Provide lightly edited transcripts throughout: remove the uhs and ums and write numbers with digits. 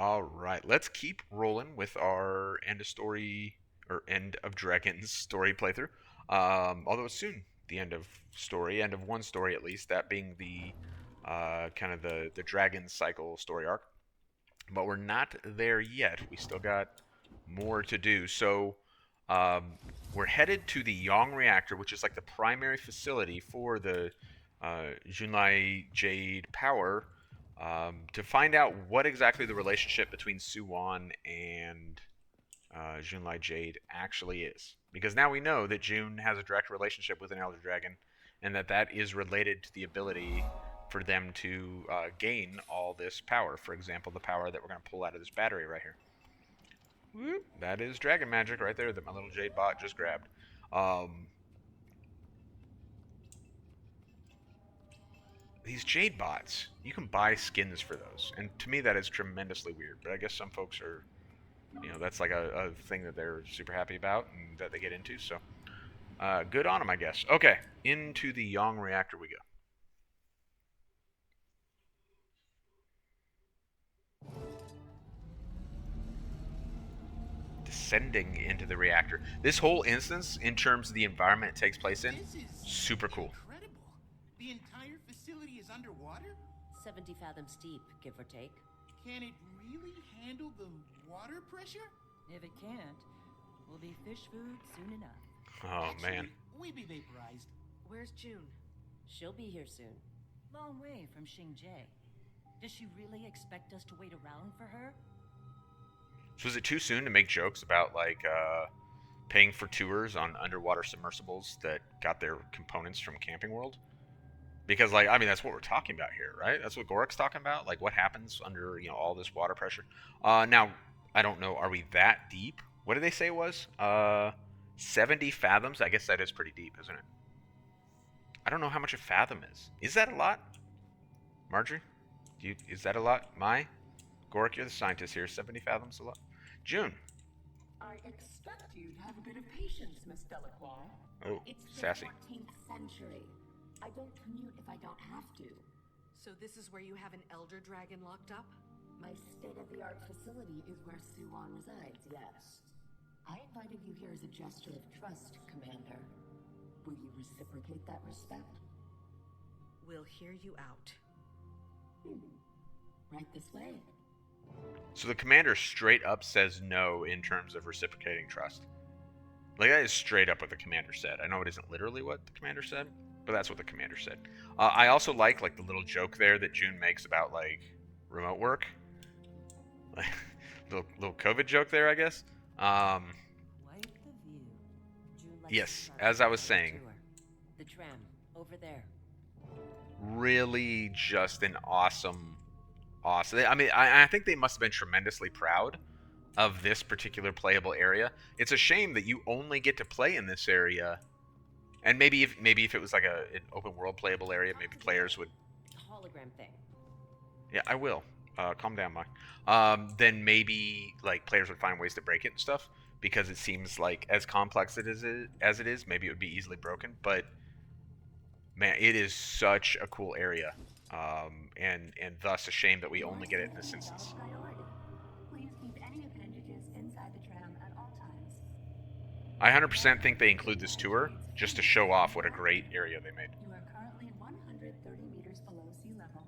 All right, let's keep rolling with our end of story or end of Dragons story playthrough. Although it's soon the end of story, end of one story at least, that being the kind of the Dragon Cycle story arc. But we're not there yet. We still got more to do. So um, we're headed to the Yang reactor, which is like the primary facility for the Junlai Jade power, to find out what exactly the relationship between Suwon and Junlai Jade actually is. Because now we know that June has a direct relationship with an Elder Dragon, and that is related to the ability for them to gain all this power. For example, the power that we're going to pull out of this battery right here. Whoop, that is dragon magic right there that my little Jade bot just grabbed. Um, these Jade bots, you can buy skins for those, and to me that is tremendously weird. But I guess some folks are, that's like a thing that they're super happy about and that they get into. So good on them, I guess. Okay, into the Yang reactor we go. Descending into the reactor. This whole instance, in terms of the environment it takes place in, This is super cool. incredible. The entire facility is underwater? 70 fathoms deep, give or take. Can it really handle the water pressure? If it can't, we'll be fish food soon enough. Oh man. We be vaporized. Where's June? She'll be here soon. Long way from Xingje. Does she really expect us to wait around for her? So is it too soon to make jokes about like paying for tours on underwater submersibles that got their components from Camping World? Because like I mean that's what we're talking about here, right? That's what Gorik's talking about. Like what happens under all this water pressure. Now I don't know. Are we that deep? What did they say it was? 70 fathoms. I guess that is pretty deep, isn't it? I don't know how much a fathom is. Is that a lot, Marjorie? Is that a lot? Gorik, you're the scientist here. 70 fathoms a lot. June. I expect you to have a bit of patience, Miss Delacroix. Oh, It's the sassy. 14th century. I don't commute if I don't have to. So this is where you have an elder dragon locked up? My state-of-the-art facility is where Suwon resides, yes. I invited you here as a gesture of trust, Commander. Will you reciprocate that respect? We'll hear you out. Right this way. So the commander straight up says no in terms of reciprocating trust. Like that is straight up what the commander said. I know it isn't literally what the commander said, but that's what the commander said. I also like the little joke there that June makes about like remote work, like little COVID joke there, I guess. Quite the view. June likes Yes, to start as I with was the saying. tour. The tram, over there. Really, just an awesome. I mean, I think they must have been tremendously proud of this particular playable area. It's a shame that you only get to play in this area, and maybe if it was like an open world playable area, maybe players would. The hologram thing. Yeah, I will. Calm down, Mike. Then maybe like players would find ways to break it and stuff because it seems like as complex as it is, maybe it would be easily broken. But man, it is such a cool area, and thus a shame that we only get it in this instance. Priority. Please keep any appendages inside the tram at all times. I 100% think they include this tour just to show off what a great area they made. You are currently 130 meters below sea level.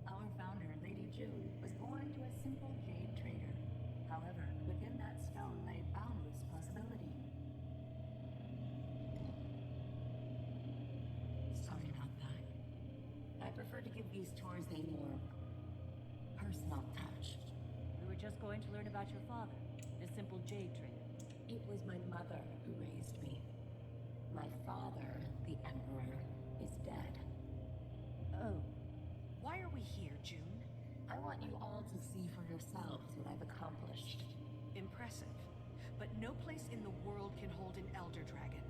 Our founder, Lady June, was born to a simple jade trader. However, within that stone lay boundless possibility. Sorry about that. I prefer to give these tours a more personal touch. We were just going to learn about your father, the simple jade trader. It was my mother who raised me. My father, the Emperor, is dead. Oh, Why are we here, June? I want you all to see for yourselves what I've accomplished. Impressive. But no place in the world can hold an elder dragon.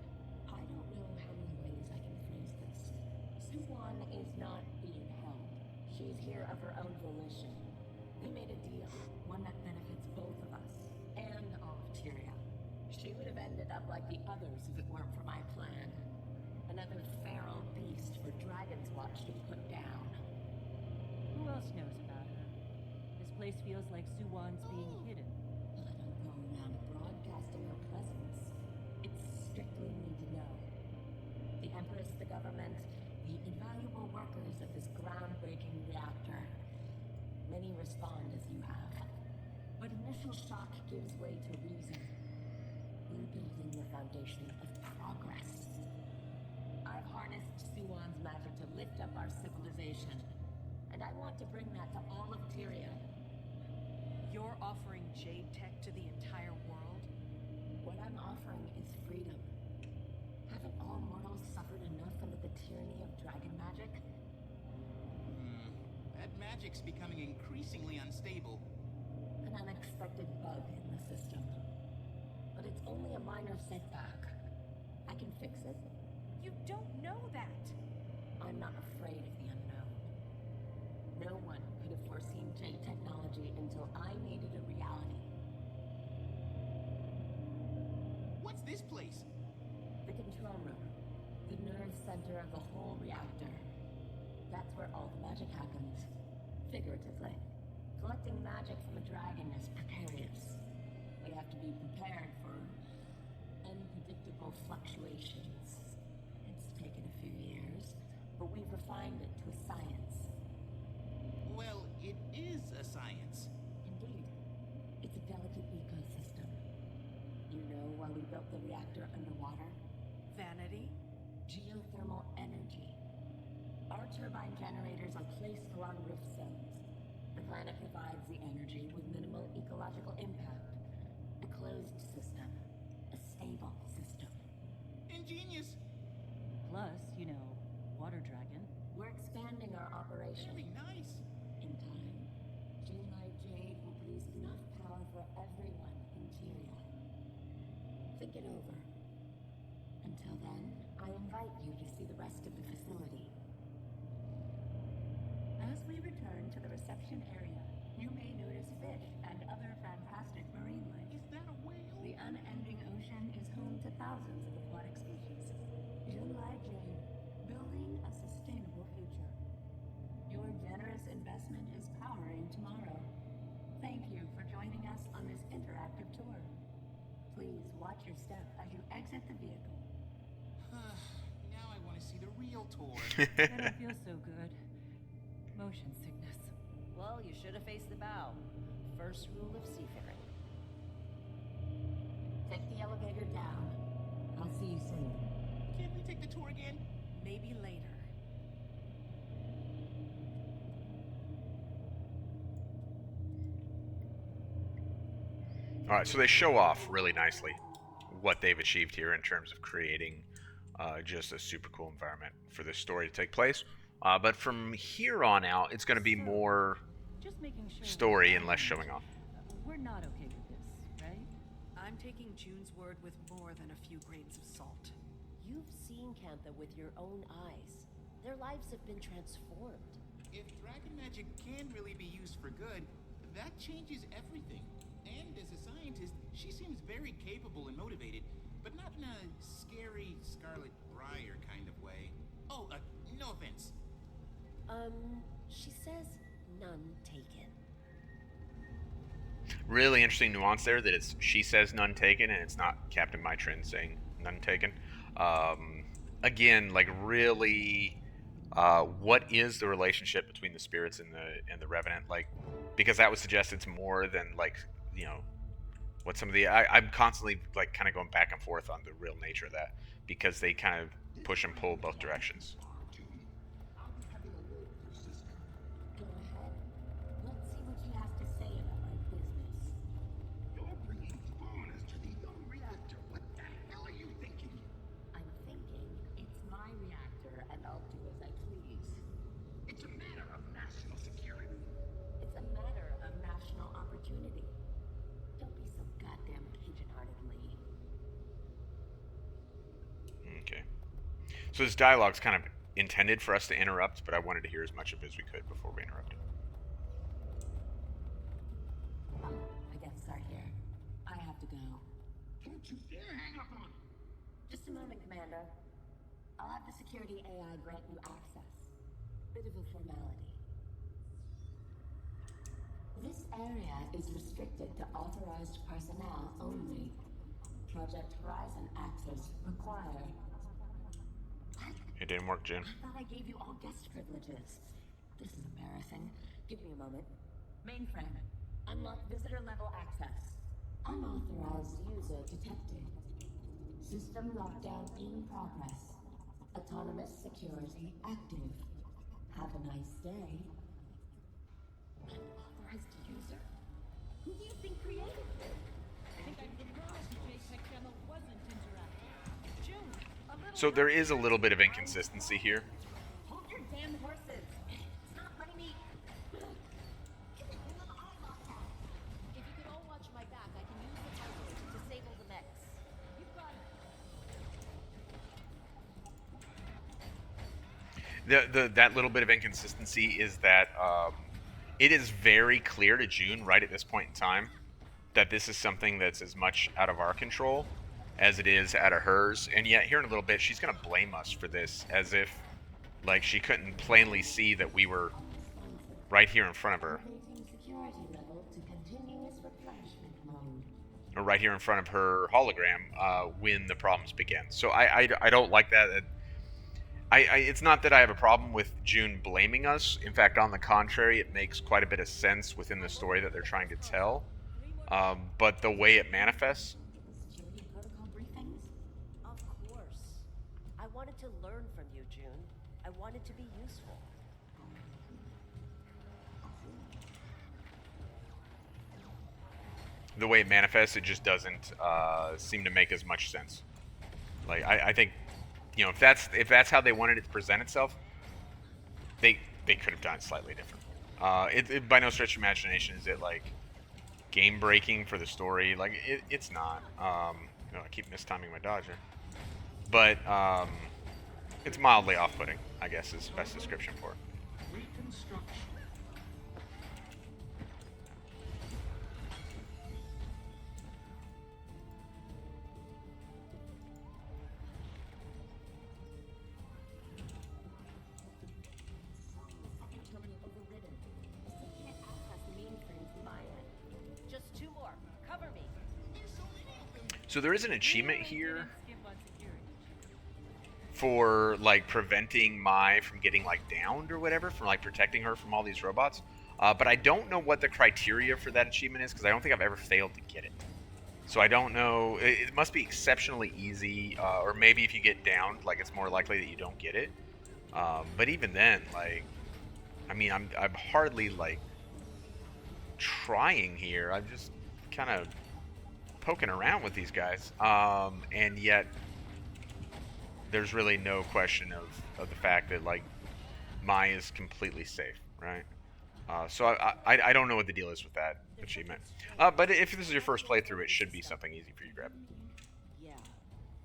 I don't know how many ways I can phrase this. Suwon is not being held. She's here of her own volition. We made a deal, one that benefits both of us, and all of Tyria. She would have ended up like the others if it weren't for my plan. Another feral beast for Dragon's Watch to put down. who else knows about her? This place place feels like Suwan's being hidden. Well, I don't go around broadcasting her presence. It's strictly need to know. The Empress, the government, the invaluable workers of this groundbreaking reactor. Many respond as you have. But initial shock gives way to reason. We're building the foundation of progress. I've harnessed Suwan's magic to lift up our civilization. And I want to bring that to all of Tyria. You're offering Jade Tech to the entire world? What I'm offering is freedom. Haven't all mortals suffered enough under the tyranny of dragon magic? That magic's becoming increasingly unstable. An unexpected bug in the system. But it's only a minor setback. I can fix it. You don't know that. I'm not afraid of the unknown. No one could have foreseen Jade technology until I made it a reality. What's this place? The control room. The nerve center of the whole reactor. That's where all the magic happens. Figuratively. Collecting magic from a dragon is precarious. We have to be prepared for unpredictable fluctuations. It's taken a few years, but we've refined it to a science. Well, it is a science. Indeed. It's a delicate ecosystem. You know why we built the reactor underwater? Vanity? Geothermal energy. Our turbine generators are placed along rift zones. The planet provides the energy with minimal ecological impact. A closed system. A stable system. Ingenious. Plus, water dragon. We're expanding our operation. Very nice. In time, Junelight Jade will produce enough power for everyone in Tyria. Think it over. Until then, I invite you to see the rest of the facility. As we return to the reception area, you may notice fish and other fantastic marine life. Is that a whale? The unending ocean is home to thousands of aquatic species. Junelight Jade, building a sustainable future. Your generous investment is powering tomorrow. Thank you for joining us on this interactive tour. Please watch your step as you exit the vehicle. Now I want to see the real tour. I don't feel so good. Motion sickness. Well, you should have faced the bow. First rule of seafaring. Take the elevator down. I'll see you soon. Can't we take the tour again? Maybe later. All right, so they show off really nicely what they've achieved here in terms of creating just a super cool environment for this story to take place. But from here on out, it's going to be more Just making sure story and less showing off. We're not okay with this, right? I'm taking June's word with more than a few grains of salt. You've seen Kantha with your own eyes. Their lives have been transformed. If dragon magic can really be used for good, that changes everything. And as a scientist, she seems very capable and motivated, but not in a scary Scarlet Briar kind of way. Oh, no offense. She says none taken. Really interesting nuance there that it's she says none taken and it's not Captain Mitrin saying none taken. Again, like really, what is the relationship between the spirits and the Revenant? Like, because that would suggest it's more than like what some of the I'm constantly like kind of going back and forth on the real nature of that because they kind of push and pull both directions. Go ahead. Let's see what she has to say about my business. You're bringing foreigners to the young reactor. What the hell are you thinking? I'm thinking it's my reactor and I'll do as I please. It's a matter of national security. It's a matter of national opportunity. Don't be so goddamn pigeon-hearted, Lee. Okay. So this dialogue's kind of intended for us to interrupt, but I wanted to hear as much of it as we could before we interrupted. Oh, I guess start here. I have to go. Don't you dare hang up on me. Just a moment, Commander. I'll have the security AI grant you access. Bit of a formality. This is restricted to authorized personnel only. Project Horizon access required. It didn't work, June. I thought I gave you all guest privileges. This is embarrassing. Give me a moment. Mainframe. Unlock visitor level access. Unauthorized user detected. System lockdown in progress. Autonomous security active. Have a nice day. Unauthorized user? Who do you think created this? I think I'm surprised the JPEG demo wasn't interactive. June, a little So there is a little bit of inconsistency here. Hold your damn horses. It's not letting me. If you could all watch my back, I can use the puzzle to disable the mechs. You've got it. That little bit of inconsistency is that it is very clear to June right at this point in time that this is something that's as much out of our control as it is out of hers, and yet here in a little bit she's going to blame us for this as if like she couldn't plainly see that we were right here in front of her, Raising security level to continuous replenishment mode. or right here in front of her hologram when the problems begin. So I don't like that. It's not that I have a problem with June blaming us. In fact, on the contrary, it makes quite a bit of sense within the story that they're trying to tell. But the way it manifests, Security protocol briefings? Of course. I wanted to learn from you, June. I wanted to be useful. it just doesn't seem to make as much sense. Like I think, you know, if that's how they wanted it to present itself, they could have done it slightly different. It by no stretch of imagination is it like game breaking for the story. Like it's not. You know, I keep mistiming my dodger, but it's mildly off-putting, I guess is the best description for it. Reconstruction. Terminal overridden. I still can't access the mainframe from my end. Just two more. Cover me. So there is an achievement here Skip on security. for like preventing Mai from getting like downed or whatever, from like protecting her from all these robots. But I don't know what the criteria for that achievement is because I don't think I've ever failed to get it. So I don't know. It must be exceptionally easy, or maybe if you get downed, like it's more likely that you don't get it. But even then, like, I mean, I'm hardly like trying here. I'm just kind of poking around with these guys, and yet there's really no question of the fact that like Mai is completely safe, right? So I don't know what the deal is with that achievement. But if this is your first playthrough, it should be something easy for you to grab. Yeah,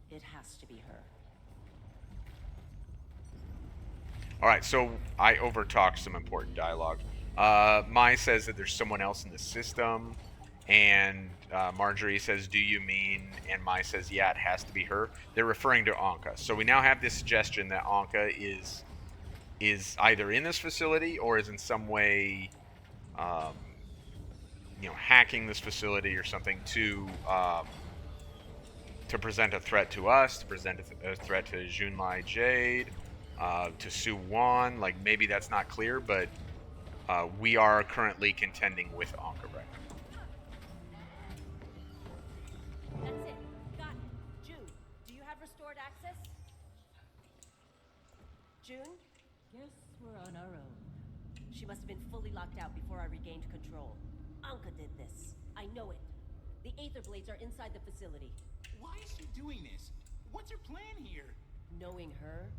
it has to be her. All right, so I overtalked some important dialogue. Mai says that there's someone else in the system, and Marjorie says, "Do you mean?" And Mai says, "Yeah, it has to be her." They're referring to Anka. So we now have this suggestion that Anka is either in this facility or is in some way, you know, hacking this facility or something to present a threat to us, to present a threat to Junlai Jade, to Su Wan. Like maybe that's not clear, but we are currently contending with Anka right now. That's it. Got it. June, do you have restored access? June? Guess we're on our own. She must have been fully locked out before I regained control. Anka did this. I know it. The Aether Blades are inside the facility. Why is she doing this? What's her plan here? Knowing her,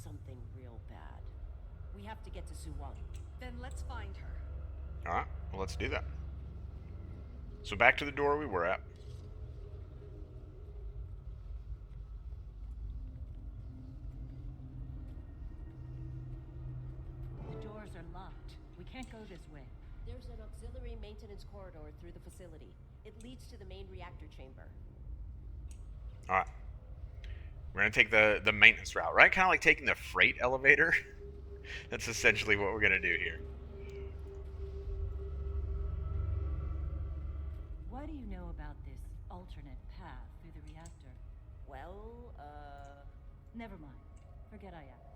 something real bad. We have to get to Suwon. Then let's find her. All right, well, let's do that. So back to the door we were at. The doors are locked. We can't go this way. There's an auxiliary maintenance corridor through the facility. It leads to the main reactor chamber. All right. We're going to take the maintenance route, right? Kind of like taking the freight elevator. That's essentially what we're going to do here. alternate path through the reactor. Well, Never mind. Forget I asked.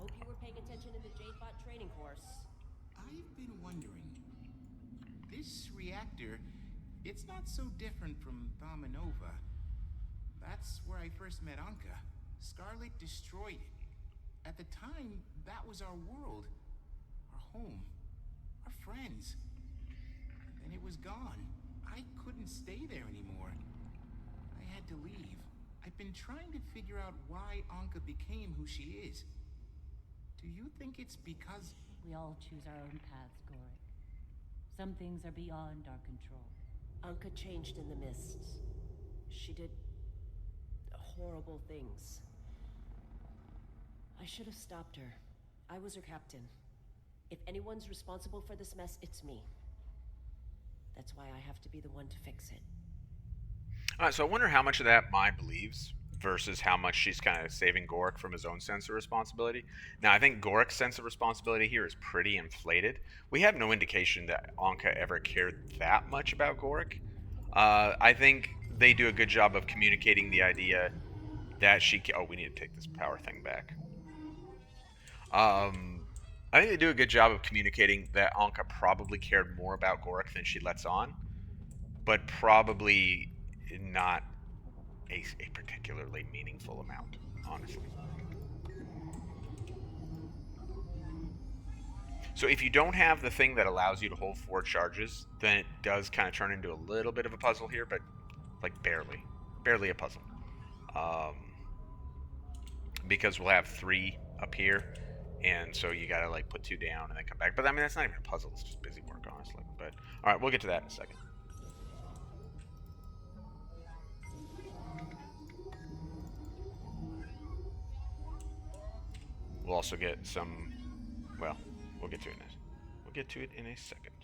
hope you were paying attention in the Jadebot training course. I've been wondering. This reactor, it's not so different from Dominova. That's where I first met Anka. Scarlet destroyed it. At the time, that was our world. Our home. Our friends. Then it was gone. I couldn't stay there anymore. I had to leave. I've been trying to figure out why Anka became who she is. Do you think it's because... We all choose our own paths, Gorik. Some things are beyond our control. Anka changed in the mists. She did horrible things. I should have stopped her. I was her captain. If anyone's responsible for this mess, it's me. That's why I have to be the one to fix it. Alright, so I wonder how much of that Mai believes versus how much she's kind of saving Gorik from his own sense of responsibility. Now, I think Gorik's sense of responsibility here is pretty inflated. We have no indication that Anka ever cared that much about Gorik. I think they do a good job of communicating the idea that she... Oh, we need to take this power thing back. I think they do a good job of communicating that Anka probably cared more about Gorik than she lets on, but probably not a particularly meaningful amount, honestly. So if you don't have the thing that allows you to hold 4 charges, then it does kind of turn into a little bit of a puzzle here, but like barely a puzzle. Because we'll have 3 up here, and so you gotta like put 2 down and then come back. But I mean, that's not even a puzzle, it's just busy work, honestly. But all right, we'll get to that in a second. We'll also get some, well, we'll get to it in a second.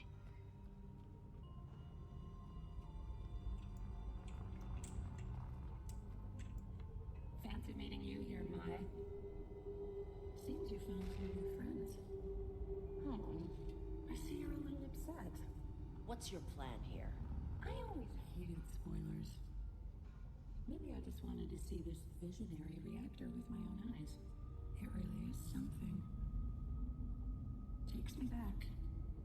Fancy meeting you here, Mai. Seems you found some new friends. Oh, I see you're a little upset. What's your plan here? I always hated spoilers. Maybe I just wanted to see this visionary reactor with my own eyes. It really is something. Takes me back.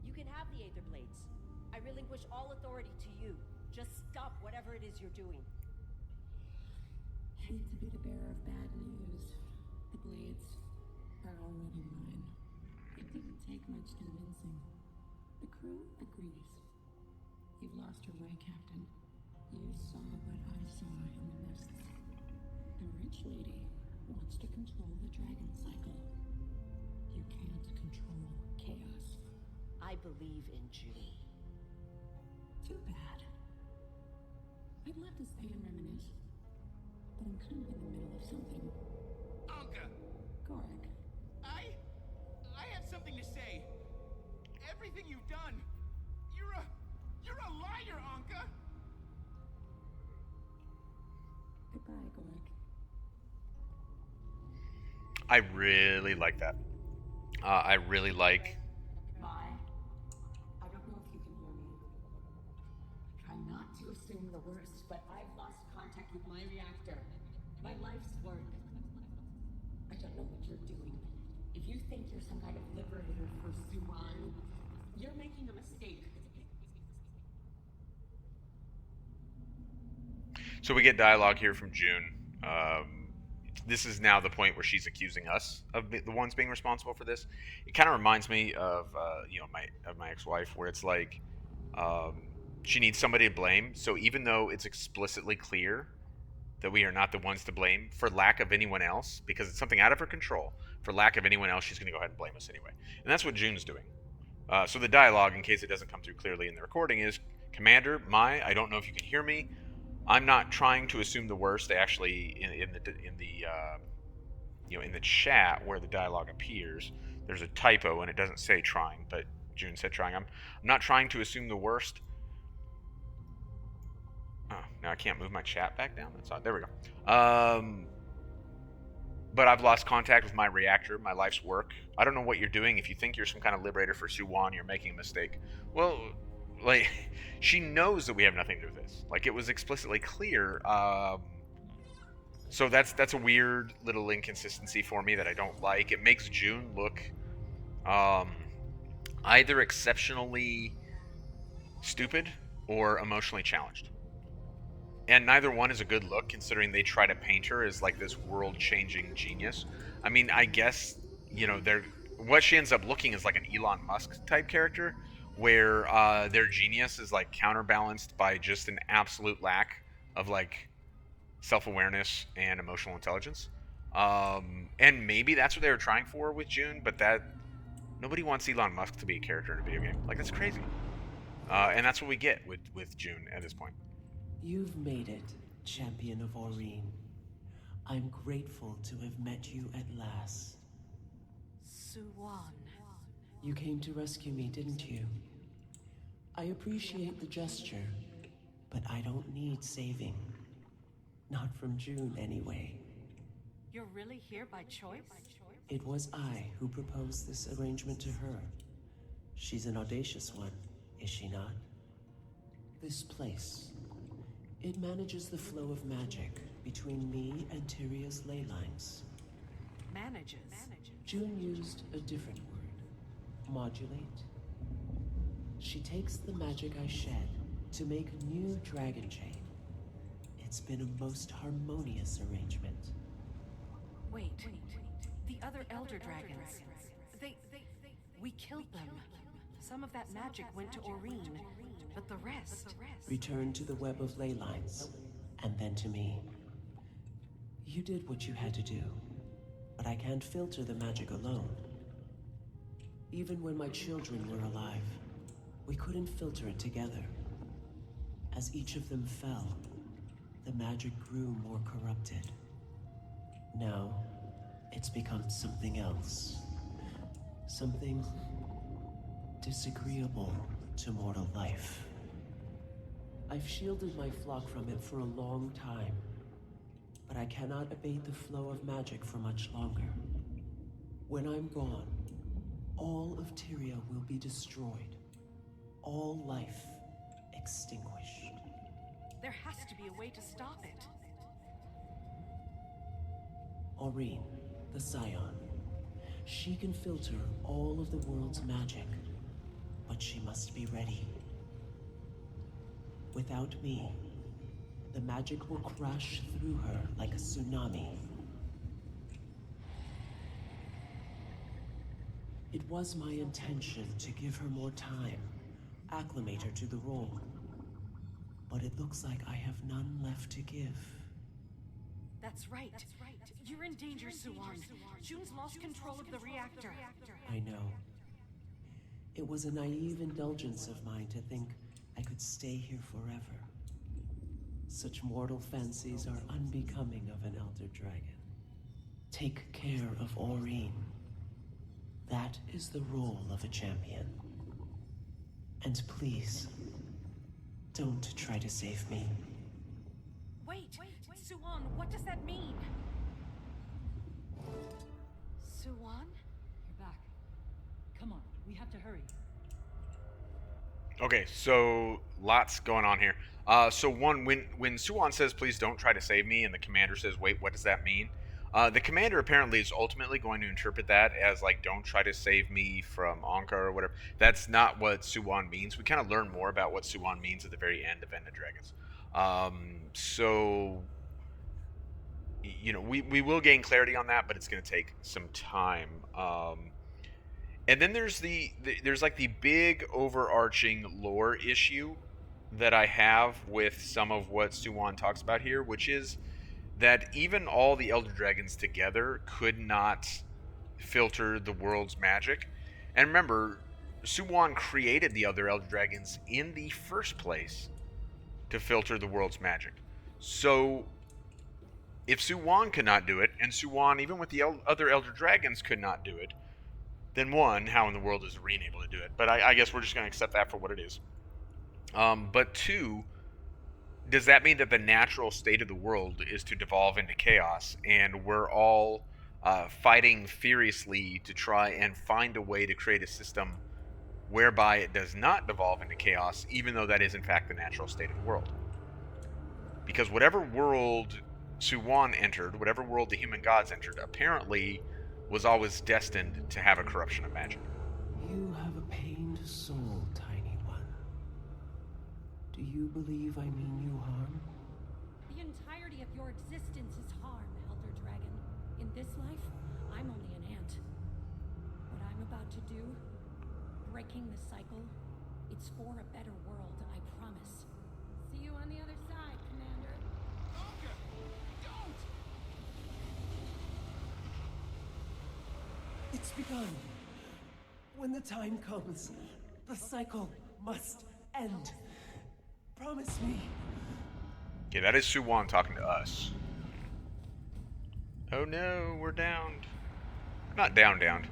You can have the Aether Blades. I relinquish all authority to you. Just stop whatever it is you're doing. Hate to be the bearer of bad news. The blades are already mine. It didn't take much convincing. The crew agrees. You've lost your way, Captain. You saw what I saw in the mists. The rich lady wants to control the dragon cycle. You can't control chaos. I believe in June. Too bad. I'd love to stay and reminisce, but I'm kind of in the middle of something. Anka! Gorik, I have something to say. Everything you've done, you're a liar, Anka! goodbye, Gorik. I really like that. I really like... Mai, I don't know if you can hear me. Try not to assume the worst, but I've lost contact with my reactor. My life's work. I don't know what you're doing. If you think you're some kind of liberator for Suan, you're making a mistake. So we get dialogue here from June. This is now the point where she's accusing us of the ones being responsible for this. It kind of reminds me of my ex-wife, where it's like she needs somebody to blame. So even though it's explicitly clear that we are not the ones to blame for lack of anyone else, because it's something out of her control, for lack of anyone else, she's going to go ahead and blame us anyway. And that's what June's doing. So the dialogue, in case it doesn't come through clearly in the recording, is, Commander, Mai, I don't know if you can hear me. I'm not trying to assume the worst. Actually, in the chat where the dialogue appears, there's a typo and it doesn't say trying, but June said trying. I'm not trying to assume the worst. Oh, now I can't move my chat back down. That's odd. There we go. but I've lost contact with my reactor, my life's work. I don't know what you're doing. If you think you're some kind of liberator for Suwon, you're making a mistake. Well, like, she knows that we have nothing to do with this. Like, it was explicitly clear. So that's a weird little inconsistency for me that I don't like. It makes June look either exceptionally stupid or emotionally challenged. And neither one is a good look, considering they try to paint her as like this world-changing genius. I mean, I guess, you know, what she ends up looking is like an Elon Musk type character, where their genius is like counterbalanced by just an absolute lack of like self-awareness and emotional intelligence. And maybe that's what they were trying for with June, but that nobody wants Elon Musk to be a character in a video game. Like, that's crazy. And that's what we get with June at this point. You've made it, Champion of Aurene. I'm grateful to have met you at last. Suwon. You came to rescue me, didn't you? I appreciate the gesture, but I don't need saving. Not from June, anyway. You're really here by choice? It was I who proposed this arrangement to her. She's an audacious one, is she not? This place. It manages the flow of magic between me and Tyria's ley lines. Manages? June used a different word. Modulate. She takes the magic I shed to make a new dragon chain. It's been a most harmonious arrangement. Wait. The other Elder Dragons. We killed them. Some of that magic went to Aurene, but the rest... Return to the web of ley lines, and then to me. You did what you had to do, but I can't filter the magic alone. Even when my children were alive, we couldn't filter it together. As each of them fell, the magic grew more corrupted. Now, it's become something else. Something disagreeable to mortal life. I've shielded my flock from it for a long time, but I cannot abate the flow of magic for much longer. When I'm gone, all of Tyria will be destroyed. All life extinguished. There has to be a way to stop it. Aurene, the Scion. She can filter all of the world's magic, but she must be ready. Without me, the magic will crash through her like a tsunami. It was my intention to give her more time, acclimate her to the role. But it looks like I have none left to give. That's right. You're in danger, Suwon. June's lost control of the reactor. I know. It was a naive indulgence of mine to think I could stay here forever. Such mortal fancies are unbecoming of an Elder Dragon. Take care of Aurene. That is the role of a champion. And please, don't try to save me. Wait! Suwon, what does that mean? Suwon? You're back. Come on, we have to hurry. Okay, so lots going on here. So one, when Suwon says, please don't try to save me, and the commander says, wait, what does that mean? The commander apparently is ultimately going to interpret that as, like, don't try to save me from Anka or whatever. That's not what Suwon means. We kind of learn more about what Suwon means at the very end of End of Dragons. So, you know, we will gain clarity on that, but it's going to take some time. And then there's there's like the big overarching lore issue that I have with some of what Suwon talks about here, which is that even all the Elder Dragons together could not filter the world's magic. And remember, Suwon created the other Elder Dragons in the first place to filter the world's magic. So if Suwon could not do it, and Suwon, even with the other Elder Dragons, could not do it, then one, how in the world is Aurene able to do it? But I guess we're just going to accept that for what it is. But two, does that mean that the natural state of the world is to devolve into chaos, and we're all fighting furiously to try and find a way to create a system whereby it does not devolve into chaos, even though that is in fact the natural state of the world. Because whatever world Suwan entered, whatever world the human gods entered, apparently was always destined to have a corruption of magic. You have a pained soul, tiny one. Do you believe I mean you harm? The entirety of your existence is harm, Elder Dragon. In this life, I'm only an ant. What I'm about to do, breaking the cycle, it's for a better world, I promise. See you on the other side, Commander. Anka, don't! It's begun. When the time comes, the cycle must end. Promise me. Yeah, that is Suwan talking to us. Oh no, we're downed. Not downed.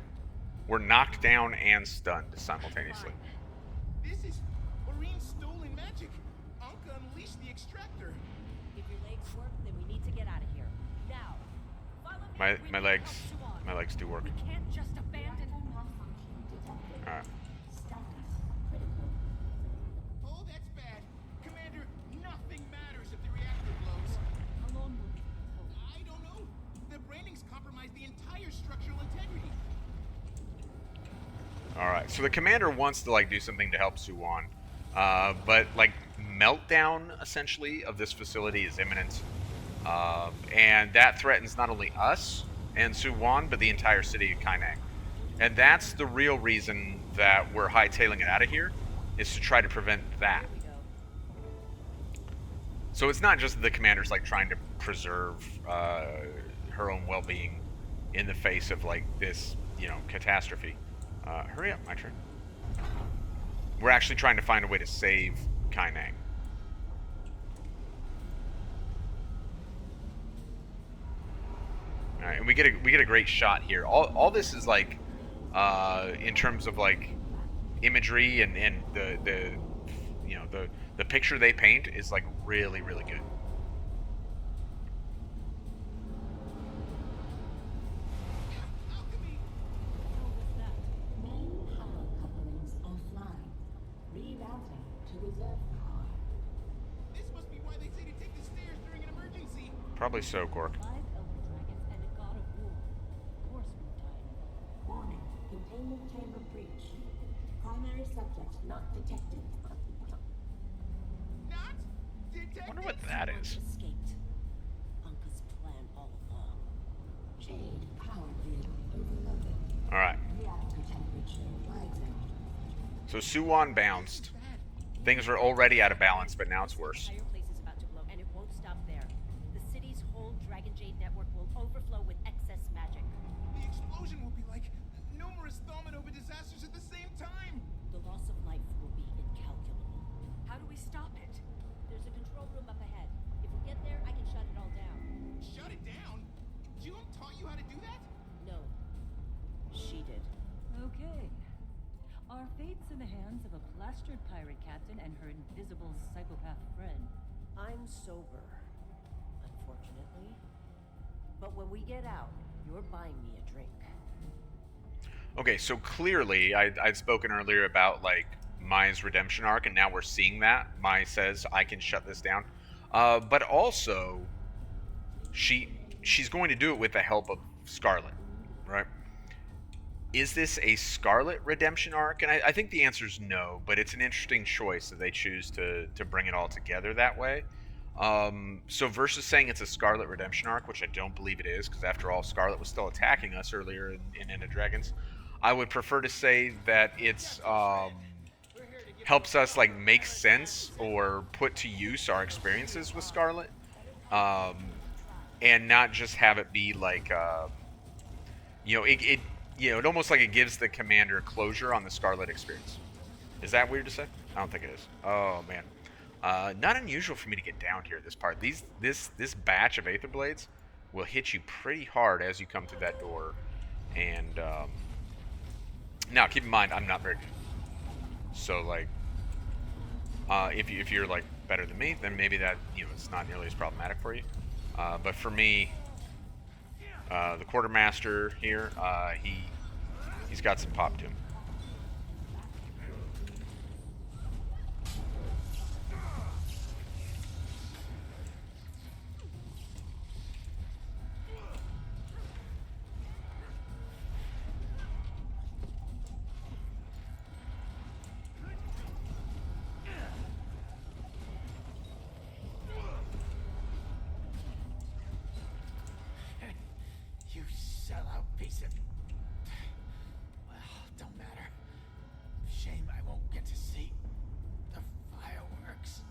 We're knocked down and stunned simultaneously. This is Oreen's stolen magic. Anka unleashed the extractor. If your legs work, then we need to get out of here. Now. Follow me. My legs do work. We can't just abandon. Alright. Oh, that's bad. Commander, nothing matters if the reactor blows. How long will we hold? I don't know. The branding's compromised the entire structural integrity. Alright, so the commander wants to like do something to help Suwan. But like meltdown essentially of this facility is imminent. And that threatens not only us and Suwan, but the entire city of Kainang. And that's the real reason that we're hightailing it out of here, is to try to prevent that. So it's not just the commander's like trying to preserve her own well-being in the face of like this, you know, catastrophe. Hurry up, my turn. We're actually trying to find a way to save Kainang. All right, and we get a great shot here. All this is like, in terms of like imagery and the you know the picture they paint is like really good. Alchemy! Main power couplings offline. Rerouting to reserve power. This must be why they say to take the stairs during an emergency. Probably so, Gork. 5 Elder Dragons and a God of War. Of course we're dying. Warning. Containment chamber breach. Primary subject not detected. Not detected. Wonder what that is. Escaped. Anka's plan all along. Jade power vehicle overloaded. All right. Reactor temperature rising. So Suwan bounced. Things were already out of balance, but now it's worse. The entire place is about to blow, and it won't stop there. The city's whole Dragon Jade network will overflow with excess magic. The explosion will be like numerous Thaumanova disasters at the same time. The loss of life will be incalculable. How do we stop it? There's a control room up ahead. If we get there, I can shut it all down. Shut it down? June taught you how to do that? No. She did. Okay. Our fate's in the hands of a plastered pirate captain and her invisible psychopath friend. I'm sober, unfortunately. But when we get out, you're buying me a drink. Okay, so clearly, I'd spoken earlier about like Mai's redemption arc, and now we're seeing that. Mai says, I can shut this down. But also, she's going to do it with the help of Scarlet, right? Is this a Scarlet redemption arc? And I think the answer is no, but it's an interesting choice that they choose to bring it all together that way. So versus saying it's a Scarlet redemption arc, which I don't believe it is, because after all, Scarlet was still attacking us earlier in End of Dragons, I would prefer to say that it's helps us like make sense or put to use our experiences with Scarlet, and not just have it be like you know it almost like it gives the commander closure on the Scarlet experience. Is that weird to say? I don't think it is. Oh man, not unusual for me to get down here at this part. This batch of Aether Blades will hit you pretty hard as you come through that door, and now keep in mind I'm not very good. So like, if you're like better than me, then maybe that it's not nearly as problematic for you. But for me, the quartermaster here, he's got some pop to him. You sellout piece of... Well, don't matter. Shame I won't get to see the fireworks.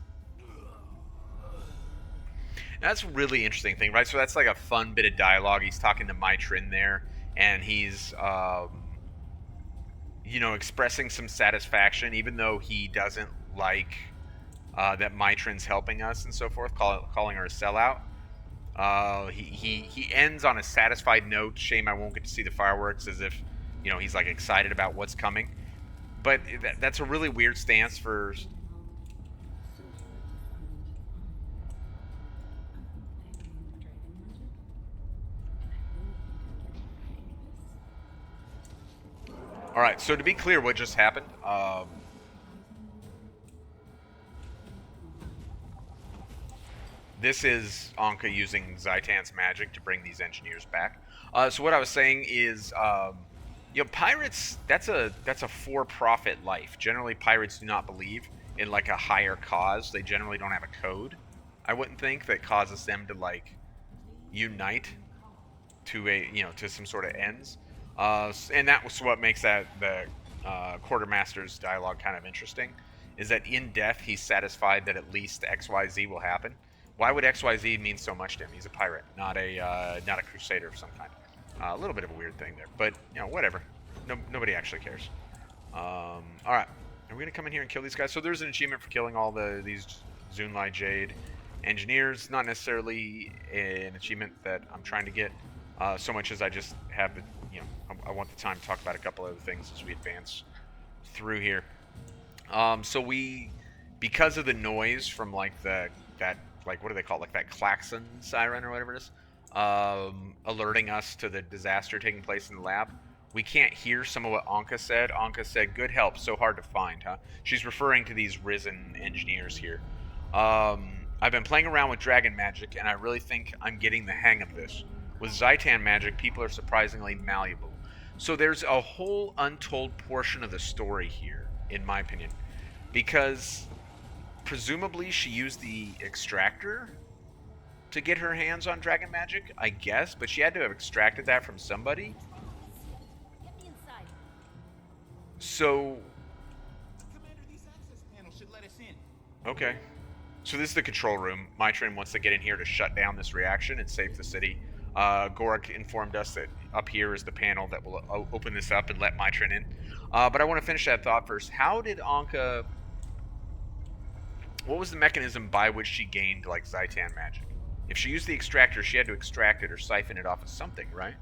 That's a really interesting thing, right? So that's like a fun bit of dialogue. He's talking to Mitrin there, and he's, you know, expressing some satisfaction, even though he doesn't like that Mitrin's helping us and so forth, calling her a sellout. He ends on a satisfied note. Shame I won't get to see the fireworks, as if, you know, he's like excited about what's coming. But that's a really weird stance for... Alright, so to be clear what just happened, this is Anka using Zaitan's magic to bring these engineers back. So what I was saying is, you know, pirates, that's a for-profit life. Generally, pirates do not believe in, like, a higher cause. They generally don't have a code, I wouldn't think, that causes them to, like, unite to a, you know, to some sort of ends. And that was what makes the quartermaster's dialogue kind of interesting, is that in death he's satisfied that at least XYZ will happen. Why would XYZ mean so much to him? He's a pirate, not a crusader of some kind. A little bit of a weird thing there, but you know, whatever. Nobody actually cares. All right, are we gonna come in here and kill these guys? So there's an achievement for killing all these Zunlai Jade engineers. Not necessarily an achievement that I'm trying to get, so much as I just have the, you know, I want the time to talk about a couple other things as we advance through here. So because of the noise from like that, like, what do they call it? Like that klaxon siren or whatever it is, alerting us to the disaster taking place in the lab, we can't hear some of what Anka said. Anka said, "Good help, so hard to find, huh?" She's referring to these risen engineers here. I've been playing around with dragon magic, and I really think I'm getting the hang of this. With Zaitan magic, people are surprisingly malleable. So there's a whole untold portion of the story here, in my opinion, because presumably she used the extractor to get her hands on dragon magic, I guess, but she had to have extracted that from somebody. Get me inside. So, Commander, these access panels should let us in. okay. So this is the control room. Mitrin wants to get in here to shut down this reaction and save the city. Gorak informed us that up here is the panel that will open this up and let Mitrin in. But I want to finish that thought first. How did Anka... What was the mechanism by which she gained, like, Zaitan magic? If she used the extractor, she had to extract it or siphon it off of something, right?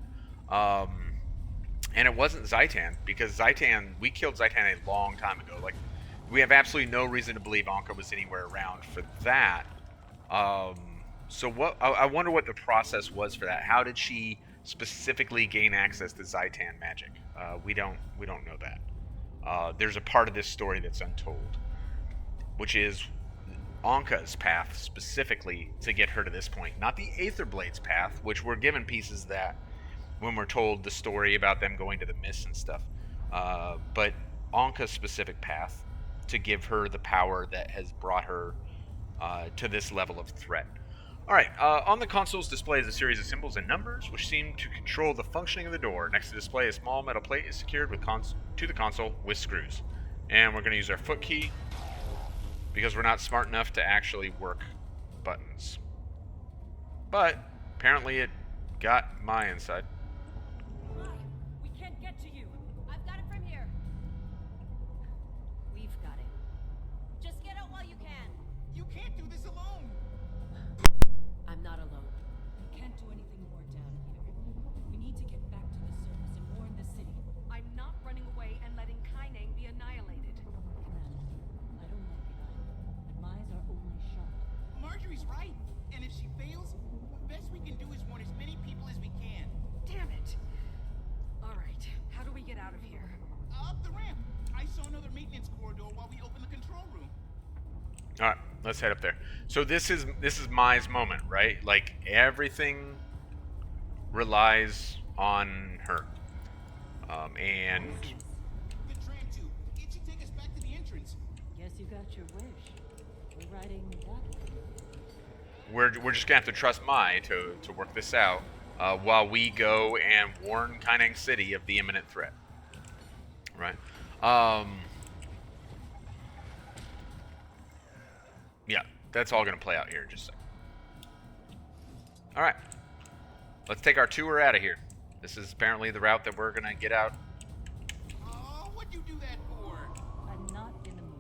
And it wasn't Zaitan, because Zaitan... We killed Zaitan a long time ago. Like, we have absolutely no reason to believe Anka was anywhere around for that. So what? I wonder what the process was for that. How did she specifically gain access to Zaitan magic? We don't know that. There's a part of this story that's untold, which is Anka's path specifically to get her to this point, not the Aetherblade's path, which we're given pieces of that when we're told the story about them going to the Mists and stuff. But Anka's specific path to give her the power that has brought her to this level of threat. Alright, on the console's display is a series of symbols and numbers which seem to control the functioning of the door. Next to the display, a small metal plate is secured to the console with screws. And we're going to use our foot key because we're not smart enough to actually work buttons. But apparently it got my inside. We can't get to you. I've got it from here. We've got it. Just get out while you can. You can't do this alone. I'm not alone. We can't do anything more down here. We need to get back to the surface and warn the city. I'm not running away and letting Kaineng be annihilated. Commander, I don't like it either, but Mai's our only shot. Marjorie's right. And if she fails, the best we can do is warn as many people as we can. Damn it! Alright, how do we get out of here? Up the ramp. I saw another maintenance corridor while we opened the control room. All right, let's head up there. So this is Mai's moment, right? Like everything relies on her, and The tram tube. It should take us back to the entrance. Guess you got your wish. We're riding that way. we're just gonna have to trust Mai to work this out while we go and warn Kaineng City of the imminent threat. Right. Yeah, that's all gonna play out here in just a second. All right, let's take our tour out of here. This is apparently the route that we're gonna get out. Oh, what'd you do that for? I'm not in the mood.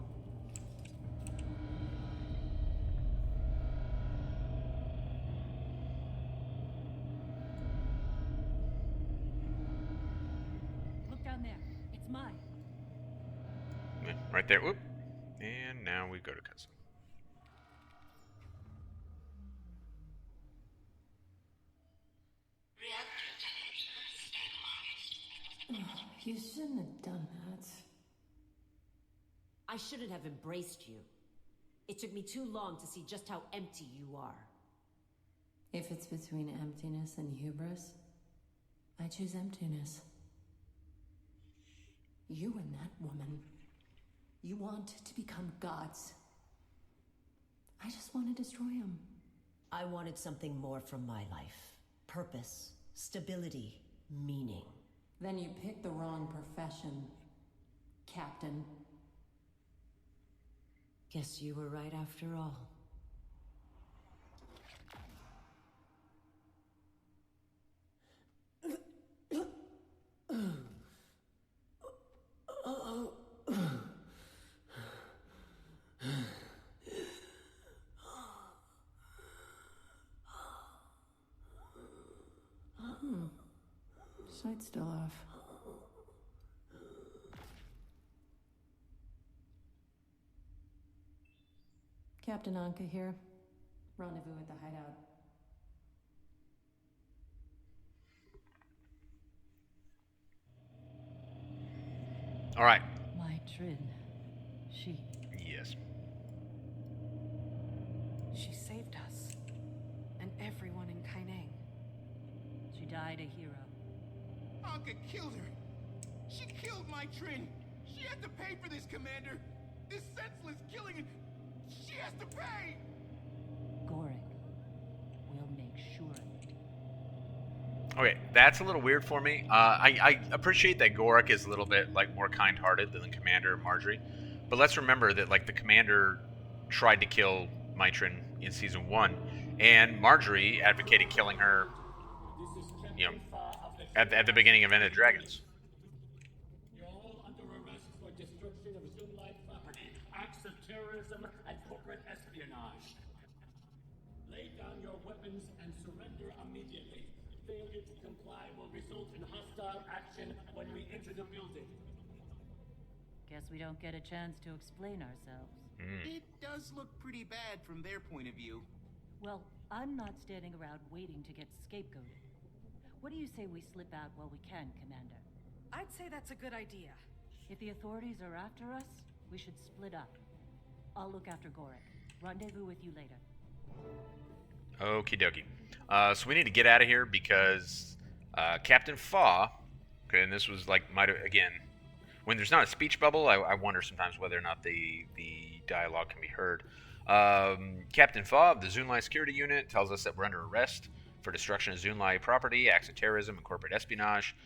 Look down there. It's mine. Yeah, right there. Whoop. And now we go to Cousin. You shouldn't have done that. I shouldn't have embraced you. It took me too long to see just how empty you are. If it's between emptiness and hubris, I choose emptiness. You and that woman, you want to become gods. I just want to destroy them. I wanted something more from my life. Purpose, stability, meaning. Then you picked the wrong profession, Captain. Guess you were right after all. Sight's still off. Captain Anka here. Rendezvous at the hideout. All right. My Trin. She. Yes. She saved us. And everyone in Kaineng. She died a hero. Anka killed her. She killed my Trin. She had to pay for this, Commander. This senseless killing, and she has to pay. Gorik. We'll make sure of it. Okay, that's a little weird for me. I appreciate that Gorik is a little bit like more kind-hearted than the Commander Marjorie, but let's remember that like the Commander tried to kill Mitrin in season 1, and Marjorie advocated killing her, you know, at the beginning of End of Dragons. You're all under arrest for destruction of Zoomlight property, acts of terrorism, and corporate espionage. Lay down your weapons and surrender immediately. Failure to comply will result in hostile action when we enter the building. Guess we don't get a chance to explain ourselves. It does look pretty bad from their point of view. Well, I'm not standing around waiting to get scapegoated. What do you say we slip out while we can, Commander? I'd say that's a good idea. If the authorities are after us, we should split up. I'll look after Gorik. Rendezvous with you later. Okie dokie. So we need to get out of here because Captain Fa, okay, and this was like, again, when there's not a speech bubble, I wonder sometimes whether or not the dialogue can be heard. Captain Fa of the Zunlai Security Unit tells us that we're under arrest for destruction of Zunlai property, acts of terrorism, and corporate espionage.